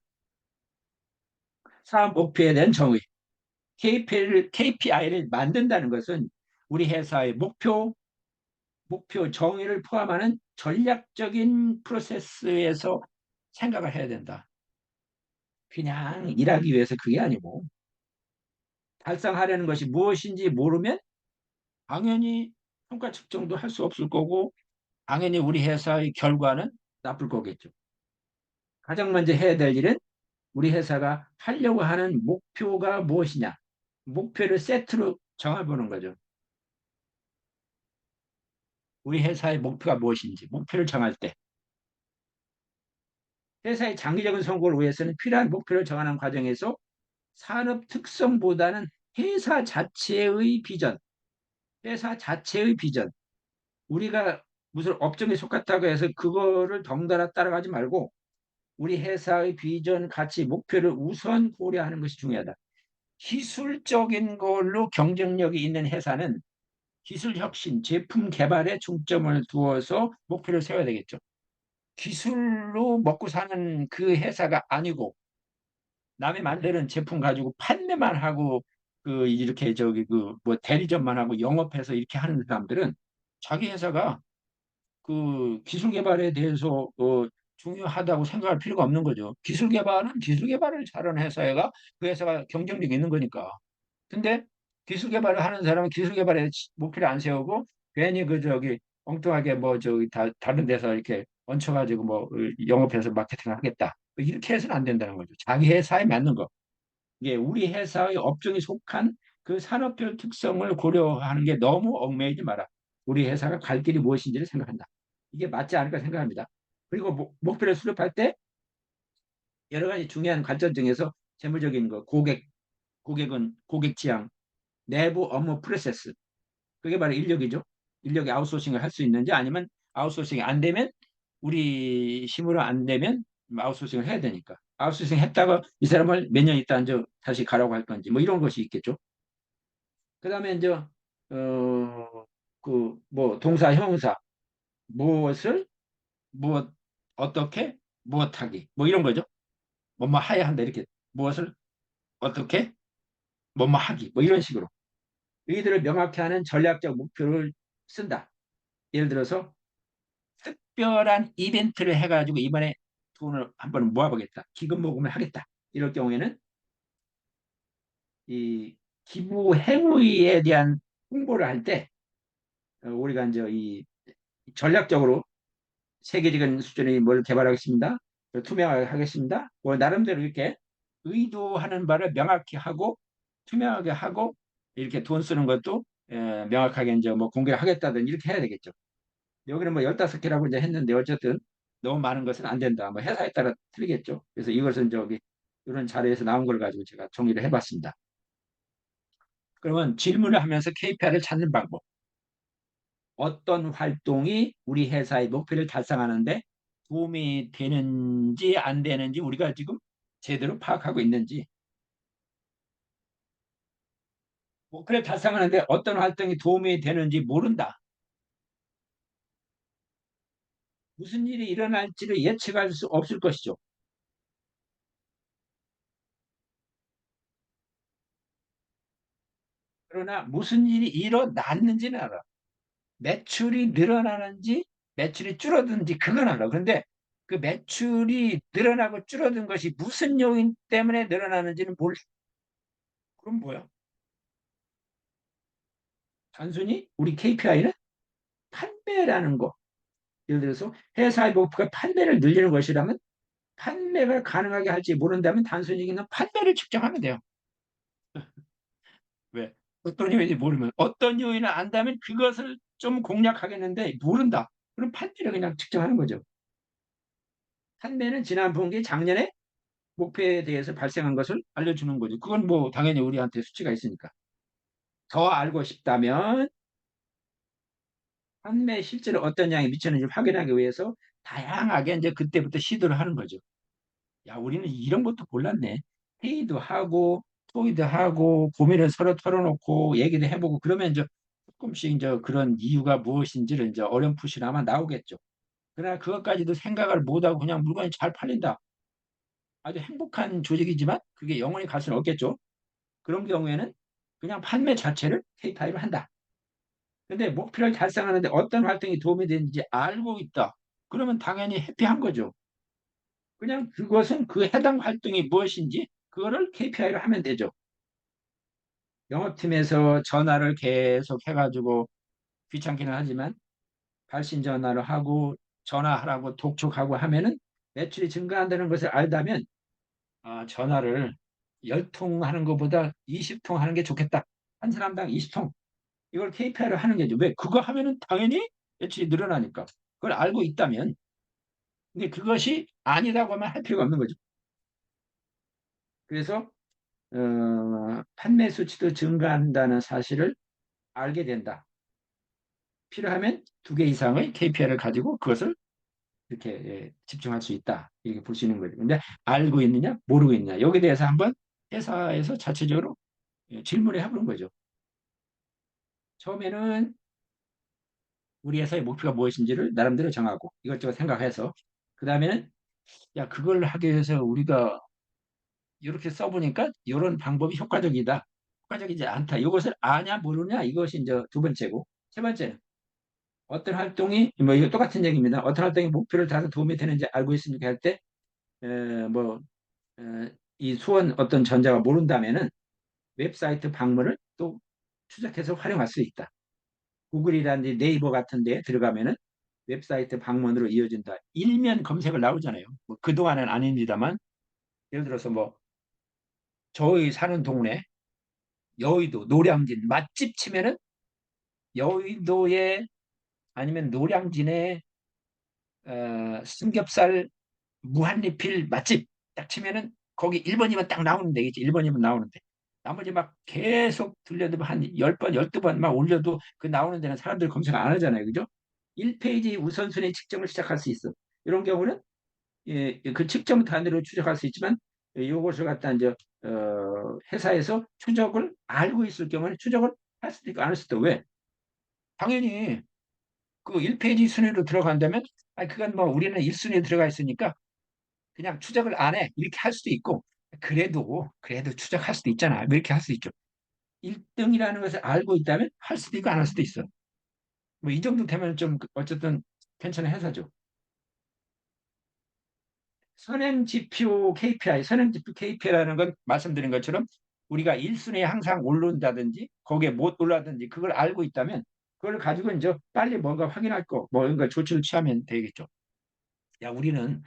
Speaker 1: 사업 목표에 대한 정의. KPI를 만든다는 것은 우리 회사의 목표 정의를 포함하는 전략적인 프로세스에서 생각을 해야 된다. 그냥 일하기 위해서 그게 아니고 달성하려는 것이 무엇인지 모르면 당연히 평가 측정도 할 수 없을 거고 당연히 우리 회사의 결과는 나쁠 거겠죠. 가장 먼저 해야 될 일은 우리 회사가 하려고 하는 목표가 무엇이냐. 목표를 세트로 정해보는 거죠. 우리 회사의 목표가 무엇인지 목표를 정할 때 회사의 장기적인 성공을 위해서는 필요한 목표를 정하는 과정에서 산업 특성보다는 회사 자체의 비전, 회사 자체의 비전, 우리가 무슨 업종에 속했다고 해서 그거를 덩달아 따라가지 말고 우리 회사의 비전, 가치, 목표를 우선 고려하는 것이 중요하다. 기술적인 걸로 경쟁력이 있는 회사는 기술 혁신, 제품 개발에 중점을 두어서 목표를 세워야 되겠죠. 기술로 먹고 사는 그 회사가 아니고 남이 만드는 제품 가지고 판매만 하고 그 이렇게 저기 그 뭐 대리점만 하고 영업해서 이렇게 하는 사람들은 자기 회사가 그 기술 개발에 대해서 중요하다고 생각할 필요가 없는 거죠. 기술 개발은 기술 개발을 잘하는 회사가 그 회사가 경쟁력이 있는 거니까. 근데 기술 개발을 하는 사람은 기술 개발에 목표를 안 세우고 괜히 그 저기 엉뚱하게 뭐 저기 다른 데서 이렇게 얹혀가지고 뭐 영업해서 마케팅을 하겠다. 이렇게 해서는 안 된다는 거죠. 자기 회사에 맞는 거. 이게 우리 회사의 업종이 속한 그 산업별 특성을 고려하는 게 너무 얽매이지 마라. 우리 회사가 갈 길이 무엇인지를 생각한다. 이게 맞지 않을까 생각합니다. 그리고 목표를 수립할 때 여러 가지 중요한 관점 중에서 재무적인 거, 고객은 고객 지향, 내부 업무 프로세스. 그게 바로 인력이죠. 인력이 아웃소싱을 할 수 있는지 아니면 아웃소싱이 안 되면 우리 힘으로 안 되면 아웃소싱을 해야 되니까. 아웃소싱 했다가 이 사람을 몇 년 있다 이제 다시 가라고 할 건지 뭐 이런 것이 있겠죠. 그다음에 이제 그 뭐 동사 형사 무엇을 무엇 어떻게 무엇하기 뭐 이런 거죠. 뭐뭐 해야 한다 이렇게 무엇을 어떻게 뭐뭐 하기 뭐 이런 식으로 이들을 명확히 하는 전략적 목표를 쓴다. 예를 들어서 특별한 이벤트를 해가지고 이번에 돈을 한번 모아보겠다. 기금 모금을 하겠다. 이럴 경우에는 이 기부 행위에 대한 홍보를 할 때 우리가 이제 이 전략적으로 세계적인 수준의 뭘 개발하겠습니다. 투명하게 하겠습니다. 뭐 나름대로 이렇게 의도하는 바를 명확히 하고 투명하게 하고 이렇게 돈 쓰는 것도 명확하게 이제 뭐 공개를 하겠다든 이렇게 해야 되겠죠. 여기는 뭐 15개라고 이제 했는데 어쨌든 너무 많은 것은 안 된다. 뭐 회사에 따라 틀리겠죠. 그래서 이것은 저기 이런 자료에서 나온 걸 가지고 제가 정리를 해봤습니다. 그러면 질문을 하면서 KPI를 찾는 방법. 어떤 활동이 우리 회사의 목표를 달성하는데 도움이 되는지 안 되는지 우리가 지금 제대로 파악하고 있는지 목표를 달성하는데 어떤 활동이 도움이 되는지 모른다. 무슨 일이 일어날지를 예측할 수 없을 것이죠. 그러나 무슨 일이 일어났는지는 알아. 매출이 늘어나는지 매출이 줄어드는지 그건 알아. 그런데 그 매출이 늘어나고 줄어든 것이 무슨 요인 때문에 늘어나는지는 몰라. 그럼 뭐야? 단순히 우리 KPI는 판매라는 거. 예를 들어서 회사의 목표가 판매를 늘리는 것이라면 판매가 가능하게 할지 모른다면 단순히 그냥 판매를 측정하면 돼요. 왜? 어떤 요인인지 모르면 어떤 요인을 안다면 그것을 좀 공략하겠는데 모른다. 그럼 판매를 그냥 측정하는 거죠. 판매는 지난 분기 작년에 목표에 대해서 발생한 것을 알려주는 거죠. 그건 뭐 당연히 우리한테 수치가 있으니까. 더 알고 싶다면 판매 실제로 어떤 양이 미쳤는지 확인하기 위해서 다양하게 이제 그때부터 시도를 하는 거죠. 야, 우리는 이런 것도 몰랐네. 회의도 하고 토의도 하고 고민을 서로 털어놓고 얘기도 해보고 그러면 이제 조금씩 이제 그런 이유가 무엇인지를 이제 어렴풋이나마 나오겠죠. 그러나 그것까지도 생각을 못하고 그냥 물건이 잘 팔린다. 아주 행복한 조직이지만 그게 영원히 갈 수는 없겠죠. 그런 경우에는 그냥 판매 자체를 KPI로 한다. 근데 목표를 달성하는데 어떤 활동이 도움이 되는지 알고 있다. 그러면 당연히 해피한 거죠. 그냥 그것은 그 해당 활동이 무엇인지 그거를 KPI로 하면 되죠. 영업팀에서 전화를 계속 해가지고 귀찮기는 하지만 발신 전화를 하고 전화하라고 독촉하고 하면은 매출이 증가한다는 것을 알다면 전화를 10통 하는 것보다 20통 하는 게 좋겠다. 한 사람당 20통. 이걸 KPI로 하는 게죠. 왜? 그거 하면은 당연히 매출이 늘어나니까. 그걸 알고 있다면. 근데 그것이 아니라고 하면 할 필요가 없는 거죠. 그래서 판매 수치도 증가한다는 사실을 알게 된다. 필요하면 2개 이상의 KPI를 가지고 그것을 이렇게 집중할 수 있다. 이렇게 볼 수 있는 거죠. 근데 알고 있느냐, 모르고 있느냐. 여기에 대해서 한번 회사에서 자체적으로 질문을 해보는 거죠. 처음에는 우리 회사의 목표가 무엇인지를 나름대로 정하고 이것저것 생각해서 그 다음에는 야, 그걸 하기 위해서 우리가 이렇게 써보니까 이런 방법이 효과적이다. 효과적이지 않다. 이것을 아냐 모르냐 이것이 이제 두 번째고 세 번째는 어떤 활동이 뭐 이거 똑같은 얘기입니다. 어떤 활동이 목표를 달성 도움이 되는지 알고 있습니까 할 때, 뭐, 이 수원 어떤 전자가 모른다면은 웹사이트 방문을 또 추적해서 활용할 수 있다. 구글이라든지 네이버 같은 데 들어가면은 웹사이트 방문으로 이어진다. 일면 검색을 나오잖아요. 뭐 그동안은 아닙니다만, 예를 들어서 뭐, 저희 사는 동네, 여의도, 노량진, 맛집 치면은 여의도에 아니면 노량진에 삼겹살 무한리필 맛집 딱 치면은 거기 1번이면 딱 나오는 데겠지. 1번이면 나오는데. 나머지 막 계속 들려도 한 10번, 12번 막 올려도 그 나오는 데는 사람들 검색 안 하잖아요. 그죠? 1페이지 우선순위 측정을 시작할 수 있어. 이런 경우는 예, 그 측정 단위로 추적할 수 있지만 이것을 갖다 이제 회사에서 추적을 알고 있을 경우는 추적을 할 수도 있고 안 할 수도 있고 왜? 당연히 그 1페이지 순위로 들어간다면 아니 그건 뭐 우리는 1순위에 들어가 있으니까 그냥 추적을 안 해. 이렇게 할 수도 있고, 그래도 추적할 수도 있잖아. 뭐 이렇게 할 수 있죠. 1등이라는 것을 알고 있다면 할 수도 있고 안 할 수도 있어. 뭐 이 정도 되면 좀 어쨌든 괜찮은 회사죠. 선행지표 KPI, 선행지표 KPI라는 건 말씀드린 것처럼 우리가 1순위에 항상 오른다든지 거기에 못 올라든지 그걸 알고 있다면 그걸 가지고 이제 빨리 뭔가 확인할 거, 뭔가 조치를 취하면 되겠죠. 야, 우리는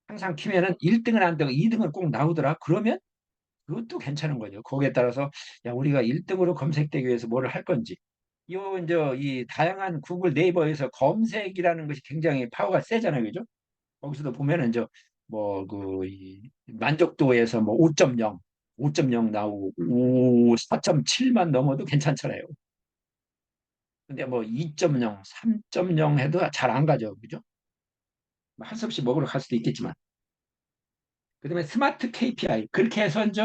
Speaker 1: 항상 키면은 1등은 안 되고 2등은 꼭 나오더라. 그러면 그것도 괜찮은 거죠. 거기에 따라서 야 우리가 1등으로 검색되기 위해서 뭐를 할 건지. 요 이제 이 다양한 구글 네이버에서 검색이라는 것이 굉장히 파워가 세잖아요, 그죠? 거기서도 보면은 이제 뭐그 만족도에서 뭐 5.0, 5.0 나오고 4.7만 넘어도 괜찮잖아요. 근데 뭐 2.0, 3.0 해도 잘 안 가죠, 그죠? 할 수 없이 먹으러 갈 수도 있겠지만. 그다음에 스마트 KPI 그렇게 해서 이제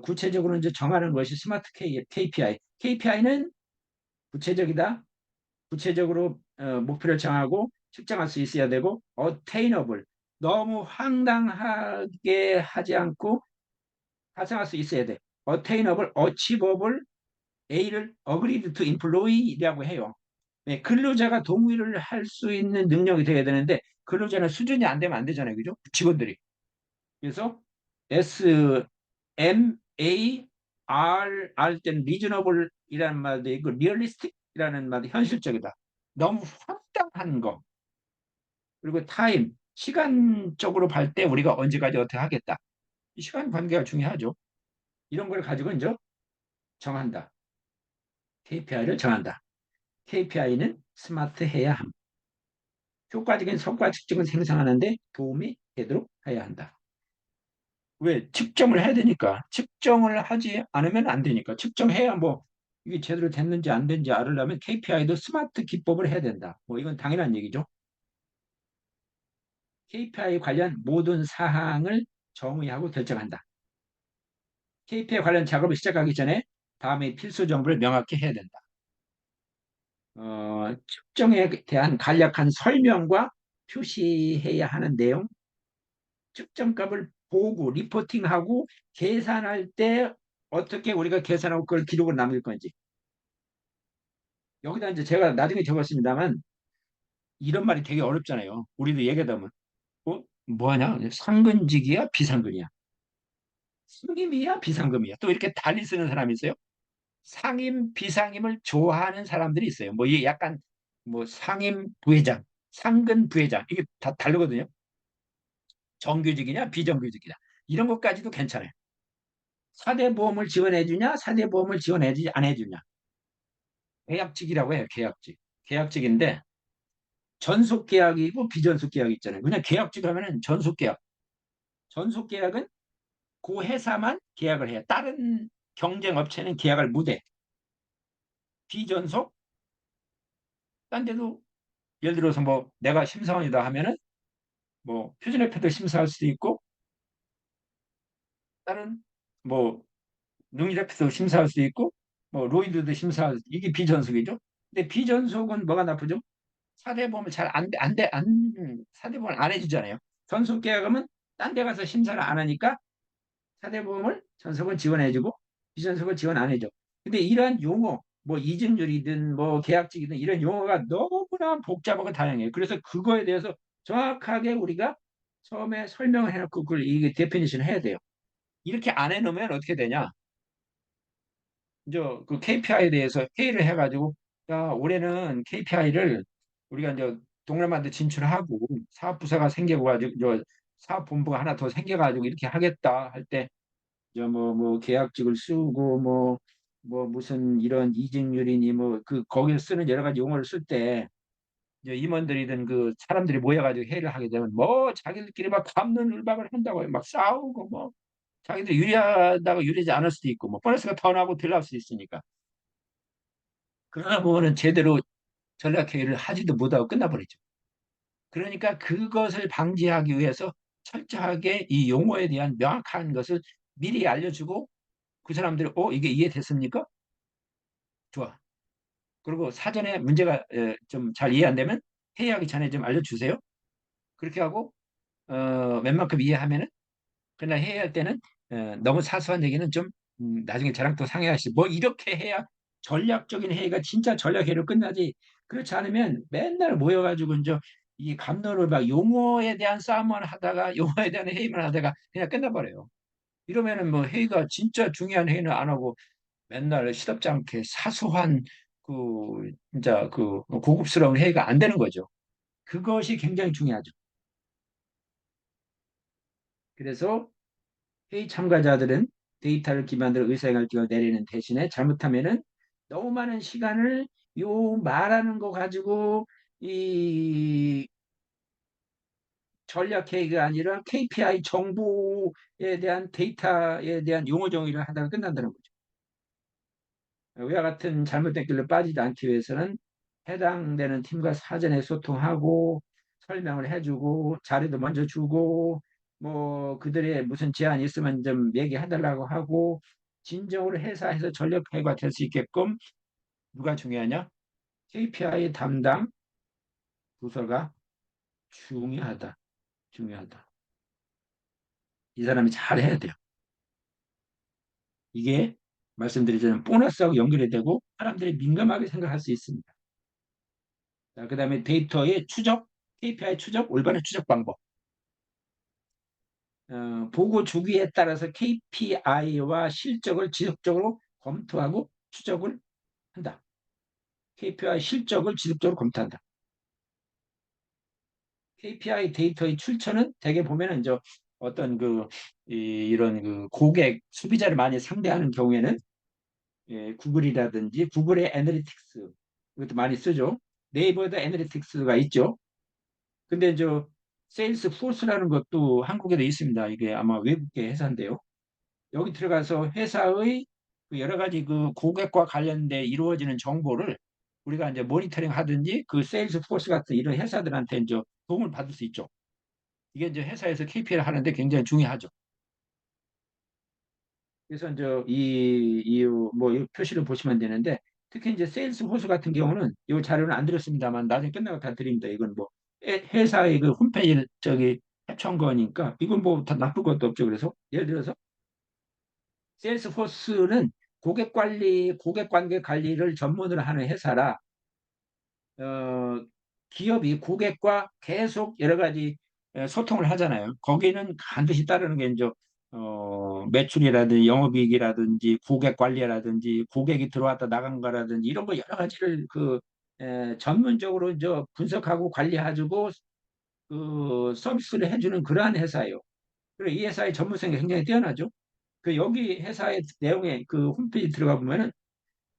Speaker 1: 구체적으로 이제 정하는 것이 스마트 KPI. KPI는 구체적이다. 구체적으로 목표를 정하고 측정할 수 있어야 되고 attainable 너무 황당하게 하지 않고 달성할 수 있어야 돼. attainable, achievable, A를 agreed to employee라고 해요. 네, 근로자가 동의를 할 수 있는 능력이 돼야 되는데 근로자는 수준이 안 되면 안 되잖아요, 그죠? 직원들이. 그래서 S M A R 때는 리즈너블이라는 말도 있고 리얼리스틱이라는 말도 현실적이다. 너무 황당한 거. 그리고 타임, 시간적으로 볼 때 우리가 언제까지 어떻게 하겠다. 이 시간 관계가 중요하죠. 이런 걸 가지고 이제 정한다. KPI를 정한다. KPI는 스마트해야 함. 효과적인 성과 측정을 생성하는데 도움이 되도록 해야 한다. 왜? 측정을 해야 되니까. 측정을 하지 않으면 안 되니까. 측정해야 뭐 이게 제대로 됐는지 안 됐는지 알으려면 KPI도 스마트 기법을 해야 된다. 뭐 이건 당연한 얘기죠. KPI 관련 모든 사항을 정의하고 결정한다. KPI 관련 작업을 시작하기 전에 다음에 필수 정보를 명확히 해야 된다. 측정에 대한 간략한 설명과 표시해야 하는 내용, 측정값을 보고 리포팅하고 계산할 때 어떻게 우리가 계산하고 그걸 기록을 남길 건지. 여기다 이제 제가 나중에 적었습니다만 이런 말이 되게 어렵잖아요. 우리도 얘기하다 보면 뭐하냐? 상근직이야? 비상근이야? 상임이야? 비상금이야? 또 이렇게 달리 쓰는 사람이 있어요. 상임, 비상임을 좋아하는 사람들이 있어요. 뭐 이게 약간 뭐 상임 부회장, 상근 부회장 이게 다 다르거든요. 정규직이냐 비정규직이냐 이런 것까지도 괜찮아요. 사대보험을 지원해주냐 사대보험을 지원해주지 안 해주냐 계약직이라고 해요. 계약직. 계약직인데 전속계약이고 비전속계약 있잖아요. 그냥 계약직 하면은 전속계약. 전속계약은 그 회사만 계약을 해요. 다른 경쟁 업체는 계약을 못해. 비전속 딴 데도 예를 들어서 뭐 내가 심사원이다 하면은 뭐 표준회사도 심사할 수도 있고 다른 뭐 능력도 심사할 수도 있고 뭐 로이드도 심사할 수 이게 비전속이죠. 근데 비전속은 뭐가 나쁘죠? 사대보험을 잘 사대보험을 안 해주잖아요. 전속 계약하면 딴 데 가서 심사를 안 하니까 사대보험을 전속은 지원해주고 비전속은 지원 안 해줘. 근데 이러한 용어 뭐 이직률이든 뭐 계약직이든 이런 용어가 너무나 복잡하고 다양해요. 그래서 그거에 대해서 정확하게 우리가 처음에 설명을 해놓고 그걸 이게 데피니션 해야 돼요. 이렇게 안 해놓으면 어떻게 되냐? 이제 그 KPI에 대해서 회의를 해가지고 야, 올해는 KPI를 우리가 이제 동남아도 진출하고 사업부서가 생겨가지고 저 사업본부가 하나 더 생겨가지고 이렇게 하겠다 할 때 이제 뭐 계약직을 쓰고 뭐 무슨 이런 이직률이니 뭐 그 거기에 쓰는 여러 가지 용어를 쓸 때 이제 임원들이든 그 사람들이 모여가지고 회의를 하게 되면 뭐 자기들끼리 막 갑론을박을 한다고 막 싸우고 뭐 자기들 유리하다고 유리하지 않을 수도 있고 뭐 보너스가 더 나고 덜 날 수도 있으니까 그러다 보면은 제대로 전략회의를 하지도 못하고 끝나버리죠. 그러니까 그것을 방지하기 위해서 철저하게 이 용어에 대한 명확한 것을 미리 알려주고 그 사람들이 이게 이해됐습니까? 좋아. 그리고 사전에 문제가 좀 잘 이해 안 되면 회의하기 전에 좀 알려주세요. 그렇게 하고 웬만큼 이해하면은 그날 회의할 때는 너무 사소한 얘기는 좀 나중에 저랑 또 상의하시. 뭐 이렇게 해야 전략적인 회의가 진짜 전략 회의로 끝나지. 그렇지 않으면 맨날 모여가지고 이제 이 감로를 막 용어에 대한 싸움만 하다가 용어에 대한 회의만 하다가 그냥 끝나버려요. 이러면은 뭐 회의가 진짜 중요한 회의는 안 하고 맨날 시덥지 않게 사소한 그 진짜 그 고급스러운 회의가 안 되는 거죠. 그것이 굉장히 중요하죠. 그래서 회의 참가자들은 데이터를 기반으로 의사결정을 내리는 대신에 잘못하면은 너무 많은 시간을 요 말하는 거 가지고 이 전략 회의가 아니라 KPI 정보에 대한 데이터에 대한 용어 정의를 하다가 끝난다는 거죠. 이와 같은 잘못된 길로 빠지지 않기 위해서는 해당되는 팀과 사전에 소통하고 설명을 해주고 자료도 먼저 주고 뭐 그들의 무슨 제안이 있으면 좀 얘기해달라고 하고 진정으로 회사에서 전력회의가 될 수 있게끔 누가 중요하냐? KPI 담당 부서가 중요하다. 중요하다. 이 사람이 잘해야 돼요. 이게 말씀드리자면 보너스하고 연결이 되고 사람들이 민감하게 생각할 수 있습니다. 자, 그다음에 데이터의 추적, KPI 추적, 올바른 추적 방법. 보고 주기에 따라서 KPI와 실적을 지속적으로 검토하고 추적을 한다. KPI 실적을 지속적으로 검토한다. KPI 데이터의 출처는 대개 보면은 이제 어떤 이런 그 고객 소비자를 많이 상대하는 경우에는 구글이라든지 구글의 애널리틱스 이것도 많이 쓰죠. 네이버에도 애널리틱스가 있죠. 근데 이제 세일스 포스라는 것도 한국에도 있습니다. 이게 아마 외국계 회사인데요. 여기 들어가서 회사의 그 여러 가지 그 고객과 관련돼 이루어지는 정보를 우리가 이제 모니터링 하든지 그 세일스 포스 같은 이런 회사들한테 이제 도움을 받을 수 있죠. 이게 이제 회사에서 KPI를 하는데 굉장히 중요하죠. 그래서 이제 이 표시를 보시면 되는데 특히 이제 세일스 포스 같은 경우는 이 자료는 안 드렸습니다만 나중에 끝나고 다 드립니다. 이건 뭐 회사의 그 홈페이지 저기 해치한 거니까 이건 뭐 다 나쁠 것도 없죠. 그래서 예를 들어서 세일스포스는 고객 관계 관리를 전문으로 하는 회사라 어, 기업이 고객과 계속 여러 가지 소통을 하잖아요. 거기는 반드시 따르는 게 이제 매출이라든지 영업이익이라든지 고객 관리라든지 고객이 들어왔다 나간 거라든지 이런 거 여러 가지를 전문적으로 이제 분석하고 관리해주고 그 서비스를 해주는 그러한 회사예요. 그리고 이 회사의 전문성이 굉장히 뛰어나죠. 그 여기 회사의 내용에 그 홈페이지 들어가 보면은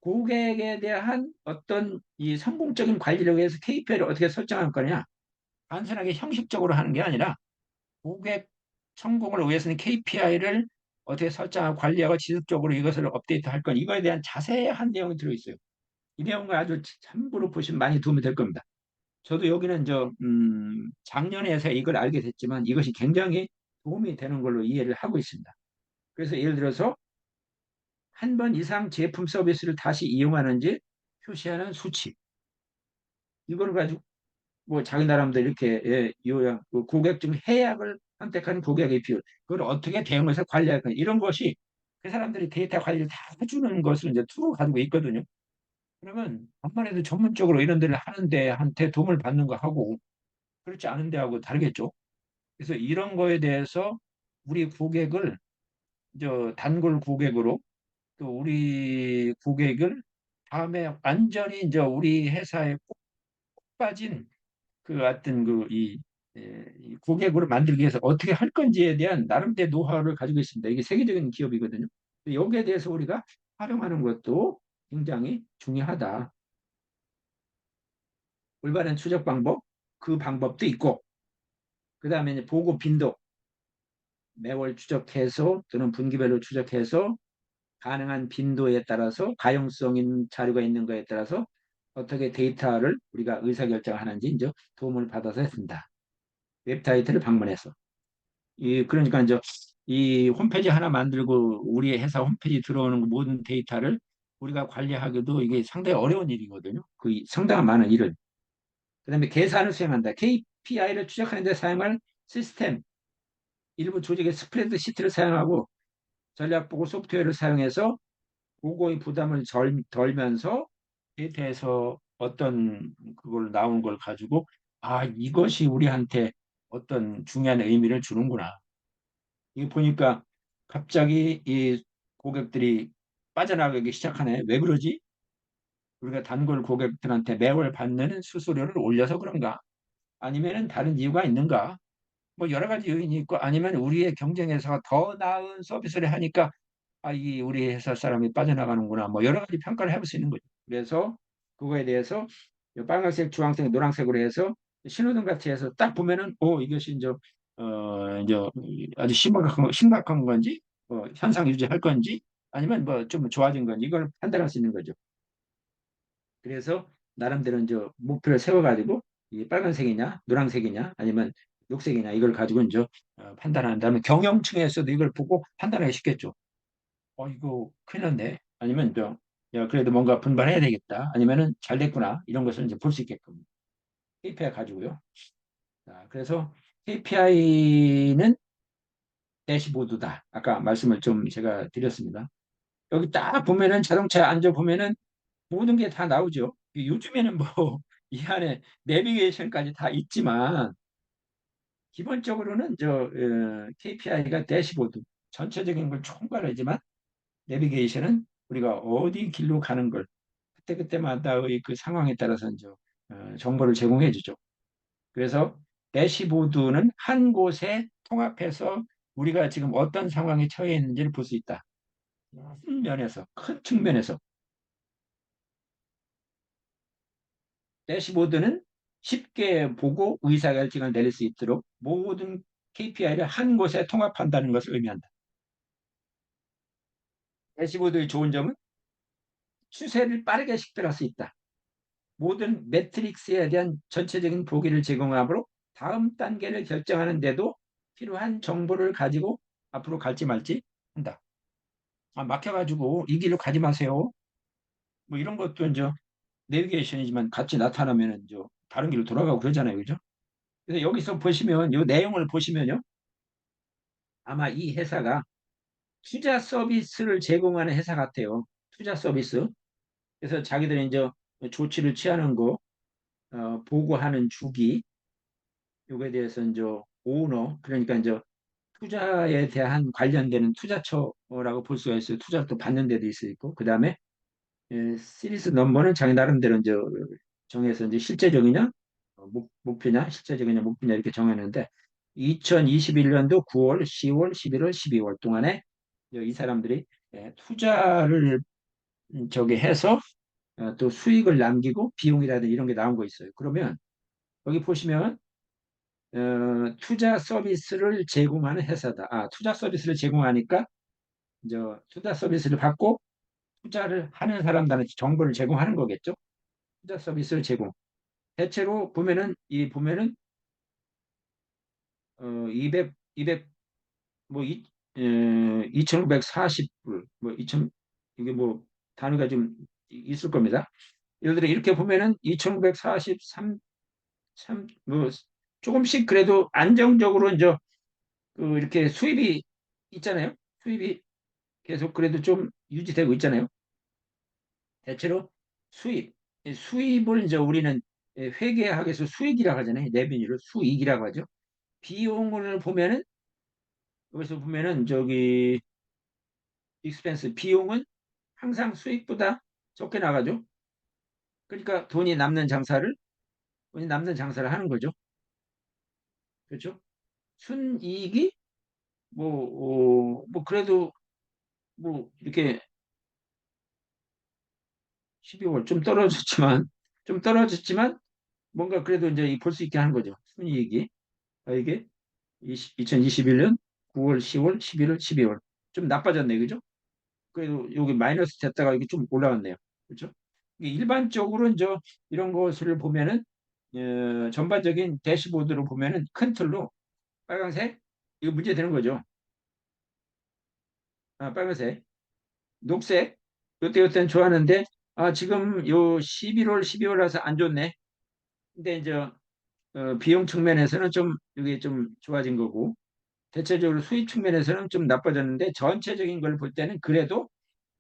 Speaker 1: 고객에 대한 어떤 이 성공적인 관리를 위해서 KPI를 어떻게 설정할 거냐? 단순하게 형식적으로 하는 게 아니라 고객 성공을 위해서는 KPI를 어떻게 설정하고 관리하고 지속적으로 이것을 업데이트할 건 이거에 대한 자세한 내용이 들어 있어요. 이 내용을 아주 참고로 보시면 많이 도움이 될 겁니다. 저도 여기는 작년에 서 이걸 알게 됐지만 이것이 굉장히 도움이 되는 걸로 이해를 하고 있습니다. 그래서 예를 들어서 한 번 이상 제품 서비스를 다시 이용하는지 표시하는 수치. 이걸 가지고 뭐 자기 나름대로 이렇게 요약, 그 고객 중 해약을 선택하는 고객의 비율. 그걸 어떻게 대응해서 관리할 거냐. 이런 것이 그 사람들이 데이터 관리를 다 해주는 것을 이제 툴을 가지고 있거든요. 그러면 암만 해도 전문적으로 이런 데를 하는 데한테 도움을 받는 거 하고 그렇지 않은 데하고 다르겠죠. 그래서 이런 거에 대해서 우리 고객을 저 단골 고객으로 또 우리 고객을 다음에 완전히 이제 우리 회사에 꼭 빠진 그 어떤 이 고객으로 만들기 위해서 어떻게 할 건지에 대한 나름대로 노하우를 가지고 있습니다. 이게 세계적인 기업이거든요. 여기에 대해서 우리가 활용하는 것도 굉장히 중요하다. 올바른 추적 방법, 그 방법도 있고, 그 다음에 이제 보고 빈도, 매월 추적해서 또는 분기별로 추적해서 가능한 빈도에 따라서 가용성인 자료가 있는 거에 따라서 어떻게 데이터를 우리가 의사결정하는지 이제 도움을 받아서 했습니다. 웹사이트를 방문해서. 그러니까 이제 이 홈페이지 하나 만들고 우리 회사 홈페이지 들어오는 모든 데이터를 우리가 관리하기도 이게 상당히 어려운 일이거든요. 그 상당한 많은 일을. 그다음에 계산을 수행한다. KPI를 추적하는 데 사용할 시스템, 일부 조직의 스프레드시트를 사용하고 전략 보고 소프트웨어를 사용해서 보고의 부담을 덜면서 데이터에서 어떤 그걸 나온 걸 가지고 아, 이것이 우리한테 어떤 중요한 의미를 주는구나. 이거 보니까 갑자기 이 고객들이 빠져나가기 시작하네. 왜 그러지? 우리가 단골 고객들한테 매월 받는 수수료를 올려서 그런가? 아니면은 다른 이유가 있는가? 뭐 여러 가지 요인이 있고 아니면 우리의 경쟁 회사가 더 나은 서비스를 하니까 아, 이 우리 회사 사람이 빠져나가는구나. 뭐 여러 가지 평가를 해볼 수 있는 거죠. 그래서 그거에 대해서 빨간색, 주황색, 노란색으로 해서 신호등 같이 해서 딱 보면은 이것이 이제 아주 심각한 건지 현상 유지할 건지 아니면 뭐 좀 좋아진 건지 이걸 판단할 수 있는 거죠. 그래서 나름대로 이제 목표를 세워가지고 이 빨간색이냐, 노란색이냐, 아니면 녹색이냐 이걸 가지고 이제 판단한 다음에 경영층에서도 이걸 보고 판단하기 쉽겠죠. 이거 큰일 났네. 아니면 야, 그래도 뭔가 분발해야 되겠다. 아니면은 잘 됐구나. 이런 것을 이제 볼 수 있게끔 KPI 가지고요. 자, 그래서 KPI는 대시보드다. 아까 말씀을 좀 제가 드렸습니다. 여기 딱 보면은 자동차에 앉아 보면은 모든 게 다 나오죠. 요즘에는 뭐 이 안에 내비게이션까지 다 있지만 기본적으로는 KPI가 대시보드 전체적인 걸 총괄하지만 내비게이션은 우리가 어디 길로 가는 걸 그때그때마다의 그 상황에 따라서 이제 정보를 제공해 주죠. 그래서 대시보드는 한 곳에 통합해서 우리가 지금 어떤 상황에 처해 있는지를 볼 수 있다. 큰 면에서, 큰 측면에서 대시보드는 쉽게 보고 의사결정을 내릴 수 있도록 모든 KPI를 한 곳에 통합한다는 것을 의미한다. 대시보드의 좋은 점은 추세를 빠르게 식별할 수 있다. 모든 매트릭스에 대한 전체적인 보기를 제공하므로 다음 단계를 결정하는 데도 필요한 정보를 가지고 앞으로 갈지 말지 한다. 막혀가지고 이 길로 가지 마세요. 뭐 이런 것도 이제 내비게이션이지만 같이 나타나면 이제 다른 길로 돌아가고 그러잖아요. 그죠? 그래서 여기서 보시면 이 내용을 보시면요. 아마 이 회사가 투자 서비스를 제공하는 회사 같아요. 투자 서비스. 그래서 자기들이 이제 조치를 취하는 거 보고하는 주기 요거에 대해서 이제 오너 그러니까 이제 투자에 대한 관련되는 투자처라고 볼 수가 있어요. 투자를 또 받는 데도 있을 있고 그다음에 시리즈 넘버는 자기 나름대로 이제 정해서 이제 실제적이냐 목표냐 실제적이냐 목표냐 이렇게 정했는데 2021년도 9월, 10월, 11월, 12월 동안에 이 사람들이 투자를 저기 해서 또 수익을 남기고 비용이라든지 이런 게 나온 거 있어요. 그러면 여기 보시면 투자 서비스를 제공하는 회사다. 투자 서비스를 제공하니까 이제 투자 서비스를 받고 투자를 하는 사람들한테 정보를 제공하는 거겠죠. 투자 서비스를 제공. 대체로 보면은 200 뭐 2,940불 뭐 2천 이게 뭐 단위가 좀 있을 겁니다. 예를 들어 이렇게 보면은 2,943 뭐 조금씩 그래도 안정적으로 이제 이렇게 수입이 있잖아요. 수입이 계속 그래도 좀 유지되고 있잖아요. 대체로 수입. 이 수입을 이제 우리는 회계학에서 수익이라고 하잖아요. 레비뉴를 수익이라고 하죠. 비용을 보면은 여기서 보면은 저기 익스펜스 비용은 항상 수익보다 적게 나가죠. 그러니까 돈이 남는 장사를 하는 거죠. 그렇죠? 순이익이 뭐 그래도 뭐 이렇게 12월 좀 떨어졌지만 뭔가 그래도 이제 볼 수 있게 하는 거죠. 순이익이. 이게 2021년 9월, 10월, 11월, 12월 좀 나빠졌네, 그죠? 그래도 여기 마이너스 됐다가 이게 좀 올라왔네요. 그렇죠? 이게 일반적으로 이제 이런 것을 보면은 전반적인 대시보드로 보면은 큰 틀로 빨간색 이거 문제 되는 거죠. 빨간색, 녹색 요때 좋아하는데 지금 요 11월, 12월라서 안 좋네. 근데 이제 비용 측면에서는 좀 이게 좀 좋아진 거고 대체적으로 수입 측면에서는 좀 나빠졌는데 전체적인 걸 볼 때는 그래도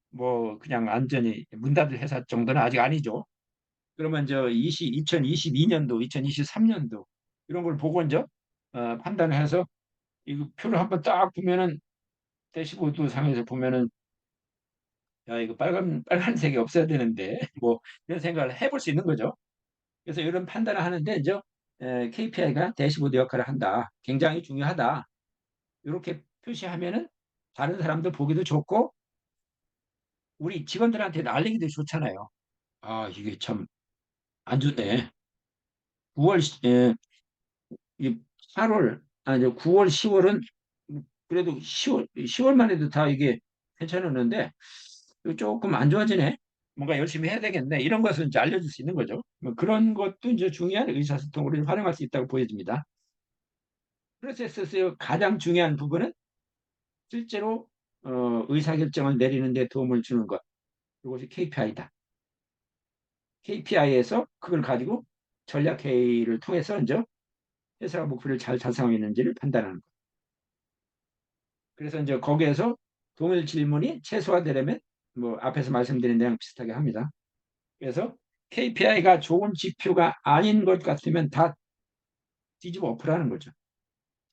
Speaker 1: 뭐 그냥 안전히 문 닫을 회사 정도는 아직 아니죠. 그러면 저 2022년도, 2023년도 이런 걸 보고 이제 판단을 해서 이 표를 한번 딱 보면은 대시보드 상에서 보면은 야 이거 빨간색이 없어야 되는데 뭐 이런 생각을 해볼 수 있는 거죠. 그래서 이런 판단을 하는데 이제 KPI가 대시보드 역할을 한다. 굉장히 중요하다. 이렇게 표시하면은 다른 사람들 보기도 좋고 우리 직원들한테 알리기도 좋잖아요. 이게 참 안 좋네. 9월, 이 8월, 이제 9월, 10월은 그래도 10월만 해도 다 이게 괜찮았는데 조금 안 좋아지네. 뭔가 열심히 해야 되겠네. 이런 것을 이제 알려줄 수 있는 거죠. 뭐 그런 것도 이제 중요한 의사소통으로 활용할 수 있다고 보여집니다. 프로세스에서 가장 중요한 부분은 실제로 의사결정을 내리는 데 도움을 주는 것. 이것이 KPI다. KPI에서 그걸 가지고 전략 회의를 통해서 이제 회사가 목표를 잘 달성하고 있는지를 판단하는 것. 그래서 이제 거기에서 동일 질문이 최소화되려면 뭐 앞에서 말씀드린 데랑 비슷하게 합니다. 그래서 KPI가 좋은 지표가 아닌 것 같으면 다 뒤집어 엎으라는 거죠.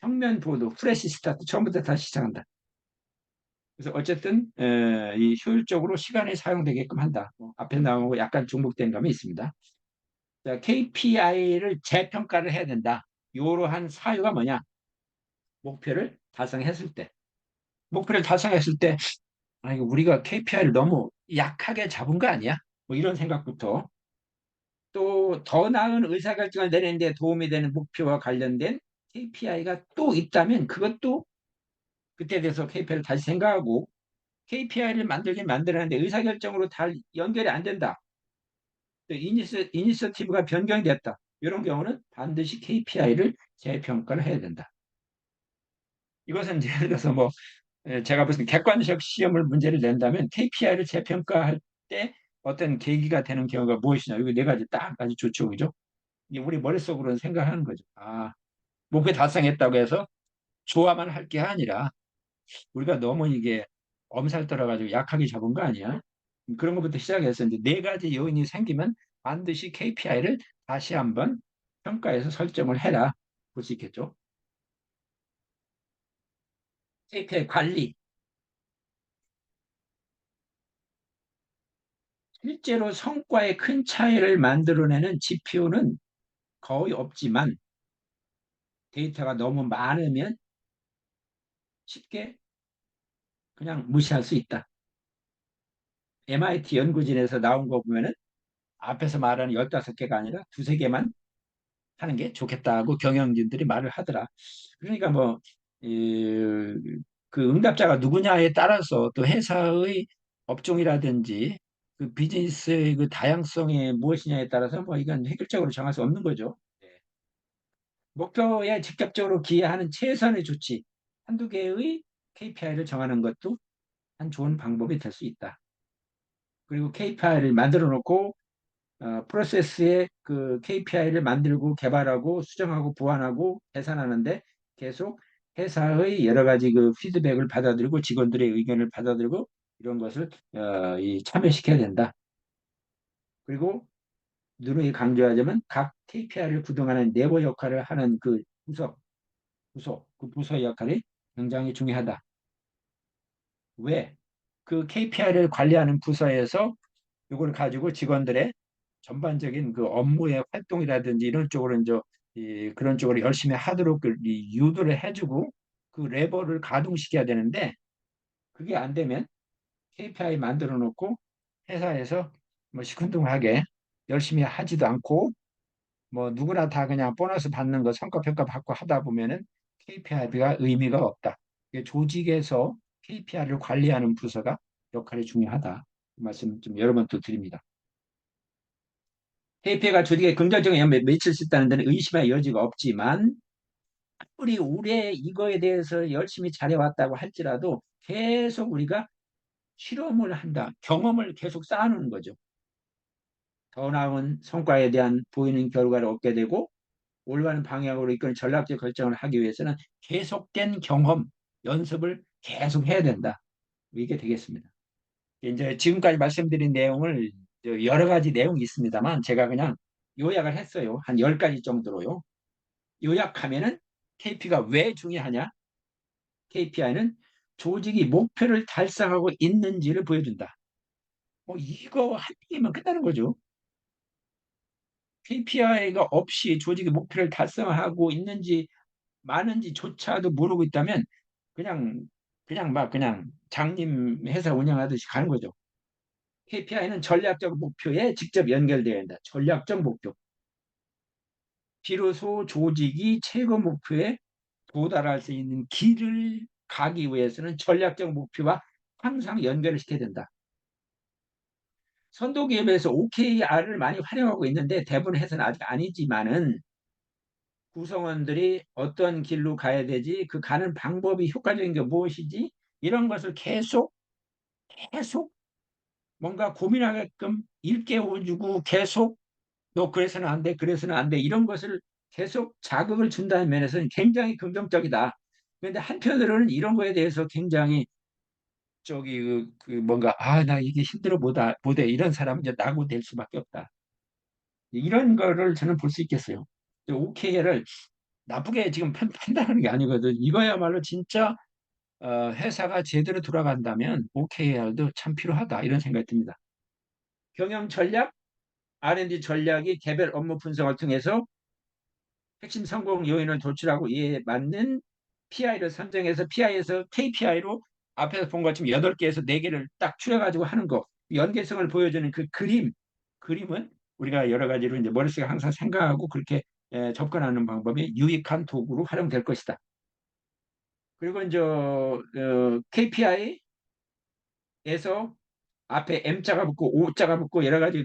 Speaker 1: 평면 보도, 프레시 스타트, 처음부터 다시 시작한다. 그래서 어쨌든 이 효율적으로 시간이 사용되게끔 한다. 앞에 나오고 약간 중복된 감이 있습니다. KPI를 재평가를 해야 된다. 이러한 사유가 뭐냐? 목표를 달성했을 때. 목표를 달성했을 때 이거 우리가 KPI를 너무 약하게 잡은 거 아니야? 뭐 이런 생각부터 또 더 나은 의사결정을 내리는 데 도움이 되는 목표와 관련된 KPI가 또 있다면 그것도 그때 돼서 KPI를 다시 생각하고 KPI를 만들긴 만들었는데 의사결정으로 잘 연결이 안 된다. 또 이니셔티브가 변경이 됐다. 이런 경우는 반드시 KPI를 재평가를 해야 된다. 이것은 예를 들어서 뭐 제가 무슨 객관적 시험을 문제를 낸다면 KPI를 재평가할 때 어떤 계기가 되는 경우가 무엇이냐. 이거 네 가지 딱 아주 좋죠. 그죠? 이게 우리 머릿속으로는 생각하는 거죠. 목표 달성했다고 해서 좋아만 할 게 아니라 우리가 너무 이게 엄살 떨어가지고 약하게 잡은 거 아니야? 그런 것부터 시작해서 이제 네 가지 요인이 생기면 반드시 KPI를 다시 한번 평가해서 설정을 해라. 볼 수 있겠죠. KPI 관리. 실제로 성과에 큰 차이를 만들어내는 지표는 거의 없지만 데이터가 너무 많으면 쉽게 그냥 무시할 수 있다. MIT 연구진에서 나온 거 보면은 앞에서 말하는 15개가 아니라 두세 개만 하는 게 좋겠다고 경영진들이 말을 하더라. 그러니까 뭐, 그 응답자가 누구냐에 따라서 또 회사의 업종이라든지 그 비즈니스의 그 다양성이 무엇이냐에 따라서 뭐 이건 획일적으로 정할 수 없는 거죠. 네. 목표에 직접적으로 기여하는 최선의 조치 한두 개의 KPI를 정하는 것도 한 좋은 방법이 될 수 있다. 그리고 KPI를 만들어 놓고 프로세스에 그 KPI를 만들고 개발하고 수정하고 보완하고 계산하는데 계속 회사의 여러 가지 그 피드백을 받아들이고 직원들의 의견을 받아들이고 이런 것을 참여시켜야 된다. 그리고 누누이 강조하자면 각 KPI를 구동하는 네버 역할을 하는 그 그 부서의 역할이 굉장히 중요하다. 왜? 그 KPI를 관리하는 부서에서 이걸 가지고 직원들의 전반적인 그 업무의 활동이라든지 이런 쪽으로 이제 그런 쪽으로 열심히 하도록 유도를 해주고 그 레버를 가동시켜야 되는데 그게 안 되면 KPI 만들어 놓고 회사에서 뭐 시큰둥하게 열심히 하지도 않고 뭐 누구나 다 그냥 보너스 받는 거 성과평가 받고 하다 보면은 KPI가 의미가 없다. 조직에서 KPI를 관리하는 부서가 역할이 중요하다. 그 말씀 좀 여러 번 또 드립니다. KPI가 조직에 긍정적인 영향을 미칠 수 있다는 데는 의심의 여지가 없지만 우리 올해 이거에 대해서 열심히 잘해왔다고 할지라도 계속 우리가 실험을 한다. 경험을 계속 쌓아놓는 거죠. 더 나은 성과에 대한 보이는 결과를 얻게 되고 올바른 방향으로 이끄는 전략적 결정을 하기 위해서는 계속된 경험, 연습을 계속 해야 된다. 이게 되겠습니다. 이제 지금까지 말씀드린 내용을 여러 가지 내용이 있습니다만 제가 그냥 요약을 했어요. 한 10가지 정도로요. 요약하면은 KP가 왜 중요하냐? KPI는 조직이 목표를 달성하고 있는지를 보여준다. 이거 한 개만 끝나는 거죠. KPI가 없이 조직이 목표를 달성하고 있는지 많은지조차도 모르고 있다면 그냥 그냥 장님 회사 운영하듯이 가는 거죠. KPI는 전략적 목표에 직접 연결되어야 한다. 전략적 목표. 비로소 조직이 최고 목표에 도달할 수 있는 길을 가기 위해서는 전략적 목표와 항상 연결을 시켜야 된다. 선도기업에서 OKR을 많이 활용하고 있는데 대부분 해서는 아직 아니지만은 구성원들이 어떤 길로 가야 되지, 그 가는 방법이 효과적인 게 무엇이지, 이런 것을 계속 뭔가 고민하게끔 일깨워주고 계속 너 그래서는 안 돼, 그래서는 안 돼, 이런 것을 계속 자극을 준다는 면에서는 굉장히 긍정적이다. 그런데 한편으로는 이런 거에 대해서 굉장히 저기 뭔가 나 이게 힘들어 보다 이런 사람은 이제 낙오될 수밖에 없다. 이런 거를 저는 볼 수 있겠어요. OKR을 나쁘게 지금 판단하는 게 아니거든. 이거야말로 진짜 회사가 제대로 돌아간다면 OKR도 참 필요하다 이런 생각이 듭니다. 경영 전략, R&D 전략이 개별 업무 분석을 통해서 핵심 성공 요인을 도출하고 이에 맞는 PI를 선정해서 PI에서 KPI로 앞에서 본 것처럼 8개에서 4개를 딱 추려가지고 하는 거. 연계성을 보여주는 그 그림은 우리가 여러 가지로 이제 머릿속에 항상 생각하고 그렇게 접근하는 방법이 유익한 도구로 활용될 것이다. 그리고 이제 KPI에서 앞에 M자가 붙고 O자가 붙고 여러 가지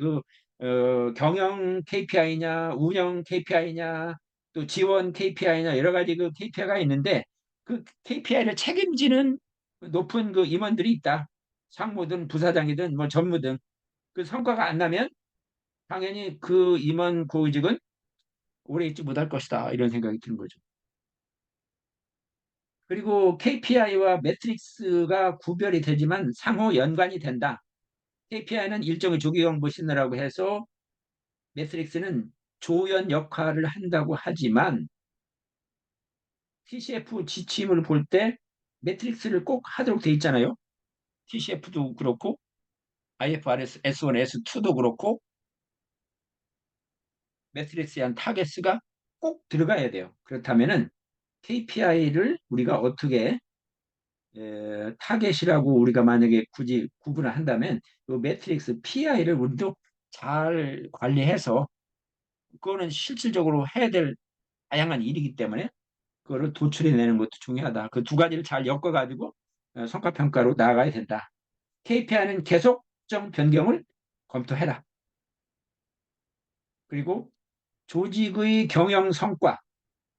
Speaker 1: 경영 KPI냐, 운영 KPI냐, 또 지원 KPI냐 여러 가지 그 KPI가 있는데 그 KPI를 책임지는 높은 그 임원들이 있다. 상무든 부사장이든 뭐 전무든 그 성과가 안 나면 당연히 그 임원 고직은 오래 있지 못할 것이다. 이런 생각이 드는 거죠. 그리고 KPI와 매트릭스가 구별이 되지만 상호 연관이 된다. KPI는 일종의 조기경보 신호라고 해서 매트릭스는 조연 역할을 한다고 하지만 TCF 지침을 볼 때 매트릭스를 꼭 하도록 돼 있잖아요. TCF도 그렇고 IFRS S1, S2도 그렇고 매트릭스에 한 타겟스가 꼭 들어가야 돼요. 그렇다면은 KPI를 우리가 어떻게 타겟이라고 우리가 만약에 굳이 구분을 한다면 그 매트릭스 PI를 우리도 잘 관리해서 그거는 실질적으로 해야 될 다양한 일이기 때문에 그거를 도출해내는 것도 중요하다. 그 두 가지를 잘 엮어가지고 성과평가로 나아가야 된다. KPI는 계속적 변경을 검토해라. 그리고 조직의 경영 성과,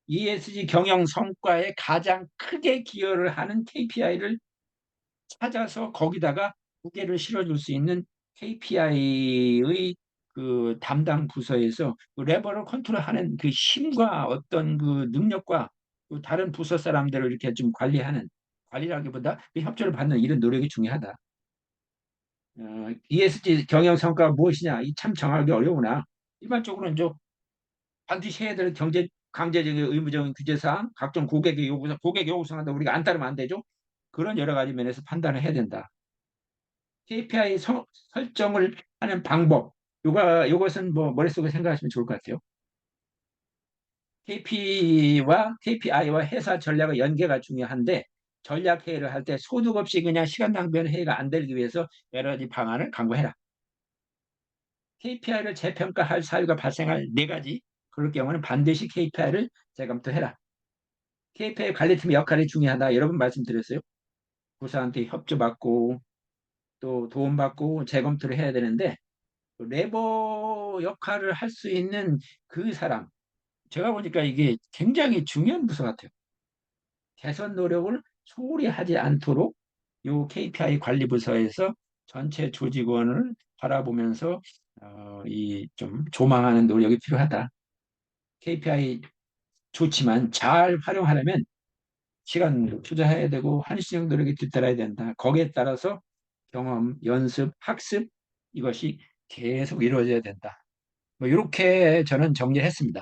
Speaker 1: ESG 경영 성과에 가장 크게 기여를 하는 KPI를 찾아서 거기다가 무게를 실어줄 수 있는 KPI의 그 담당 부서에서 그 레버를 컨트롤하는 그 힘과 어떤 그 능력과 그 다른 부서 사람들을 이렇게 좀 관리하는 관리라기보다 그 협조를 받는 이런 노력이 중요하다. ESG 경영 성과가 무엇이냐? 이 참 정하기 어려우나 일반적으로는 좀 반드시 해야 될 경제 강제적인 의무적인 규제 사항, 각종 고객의 요구 사항도 우리가 안 따르면 안 되죠. 그런 여러 가지 면에서 판단을 해야 된다. KPI 설정을 하는 방법, 요것은 뭐 머릿속에 생각하시면 좋을 것 같아요. KPI와 회사 전략의 연계가 중요한데 전략 회의를 할 때 소득 없이 그냥 시간 낭비하는 회의가 안 되기 위해서 여러 가지 방안을 강구해라. KPI를 재평가할 사유가 발생할 네 가지. 그럴 경우는 반드시 KPI를 재검토해라. KPI 관리팀의 역할이 중요하다. 여러 번 말씀드렸어요. 부사한테 협조받고 또 도움받고 재검토를 해야 되는데 레버 역할을 할 수 있는 그 사람. 제가 보니까 이게 굉장히 중요한 부서 같아요. 개선 노력을 소홀히 하지 않도록 요 KPI 관리 부서에서 전체 조직원을 바라보면서 이 좀 조망하는 노력이 필요하다. KPI 좋지만 잘 활용하려면 시간 투자해야 되고 한시적 노력이 뒤따라야 된다. 거기에 따라서 경험, 연습, 학습 이것이 계속 이루어져야 된다. 뭐 이렇게 저는 정리했습니다.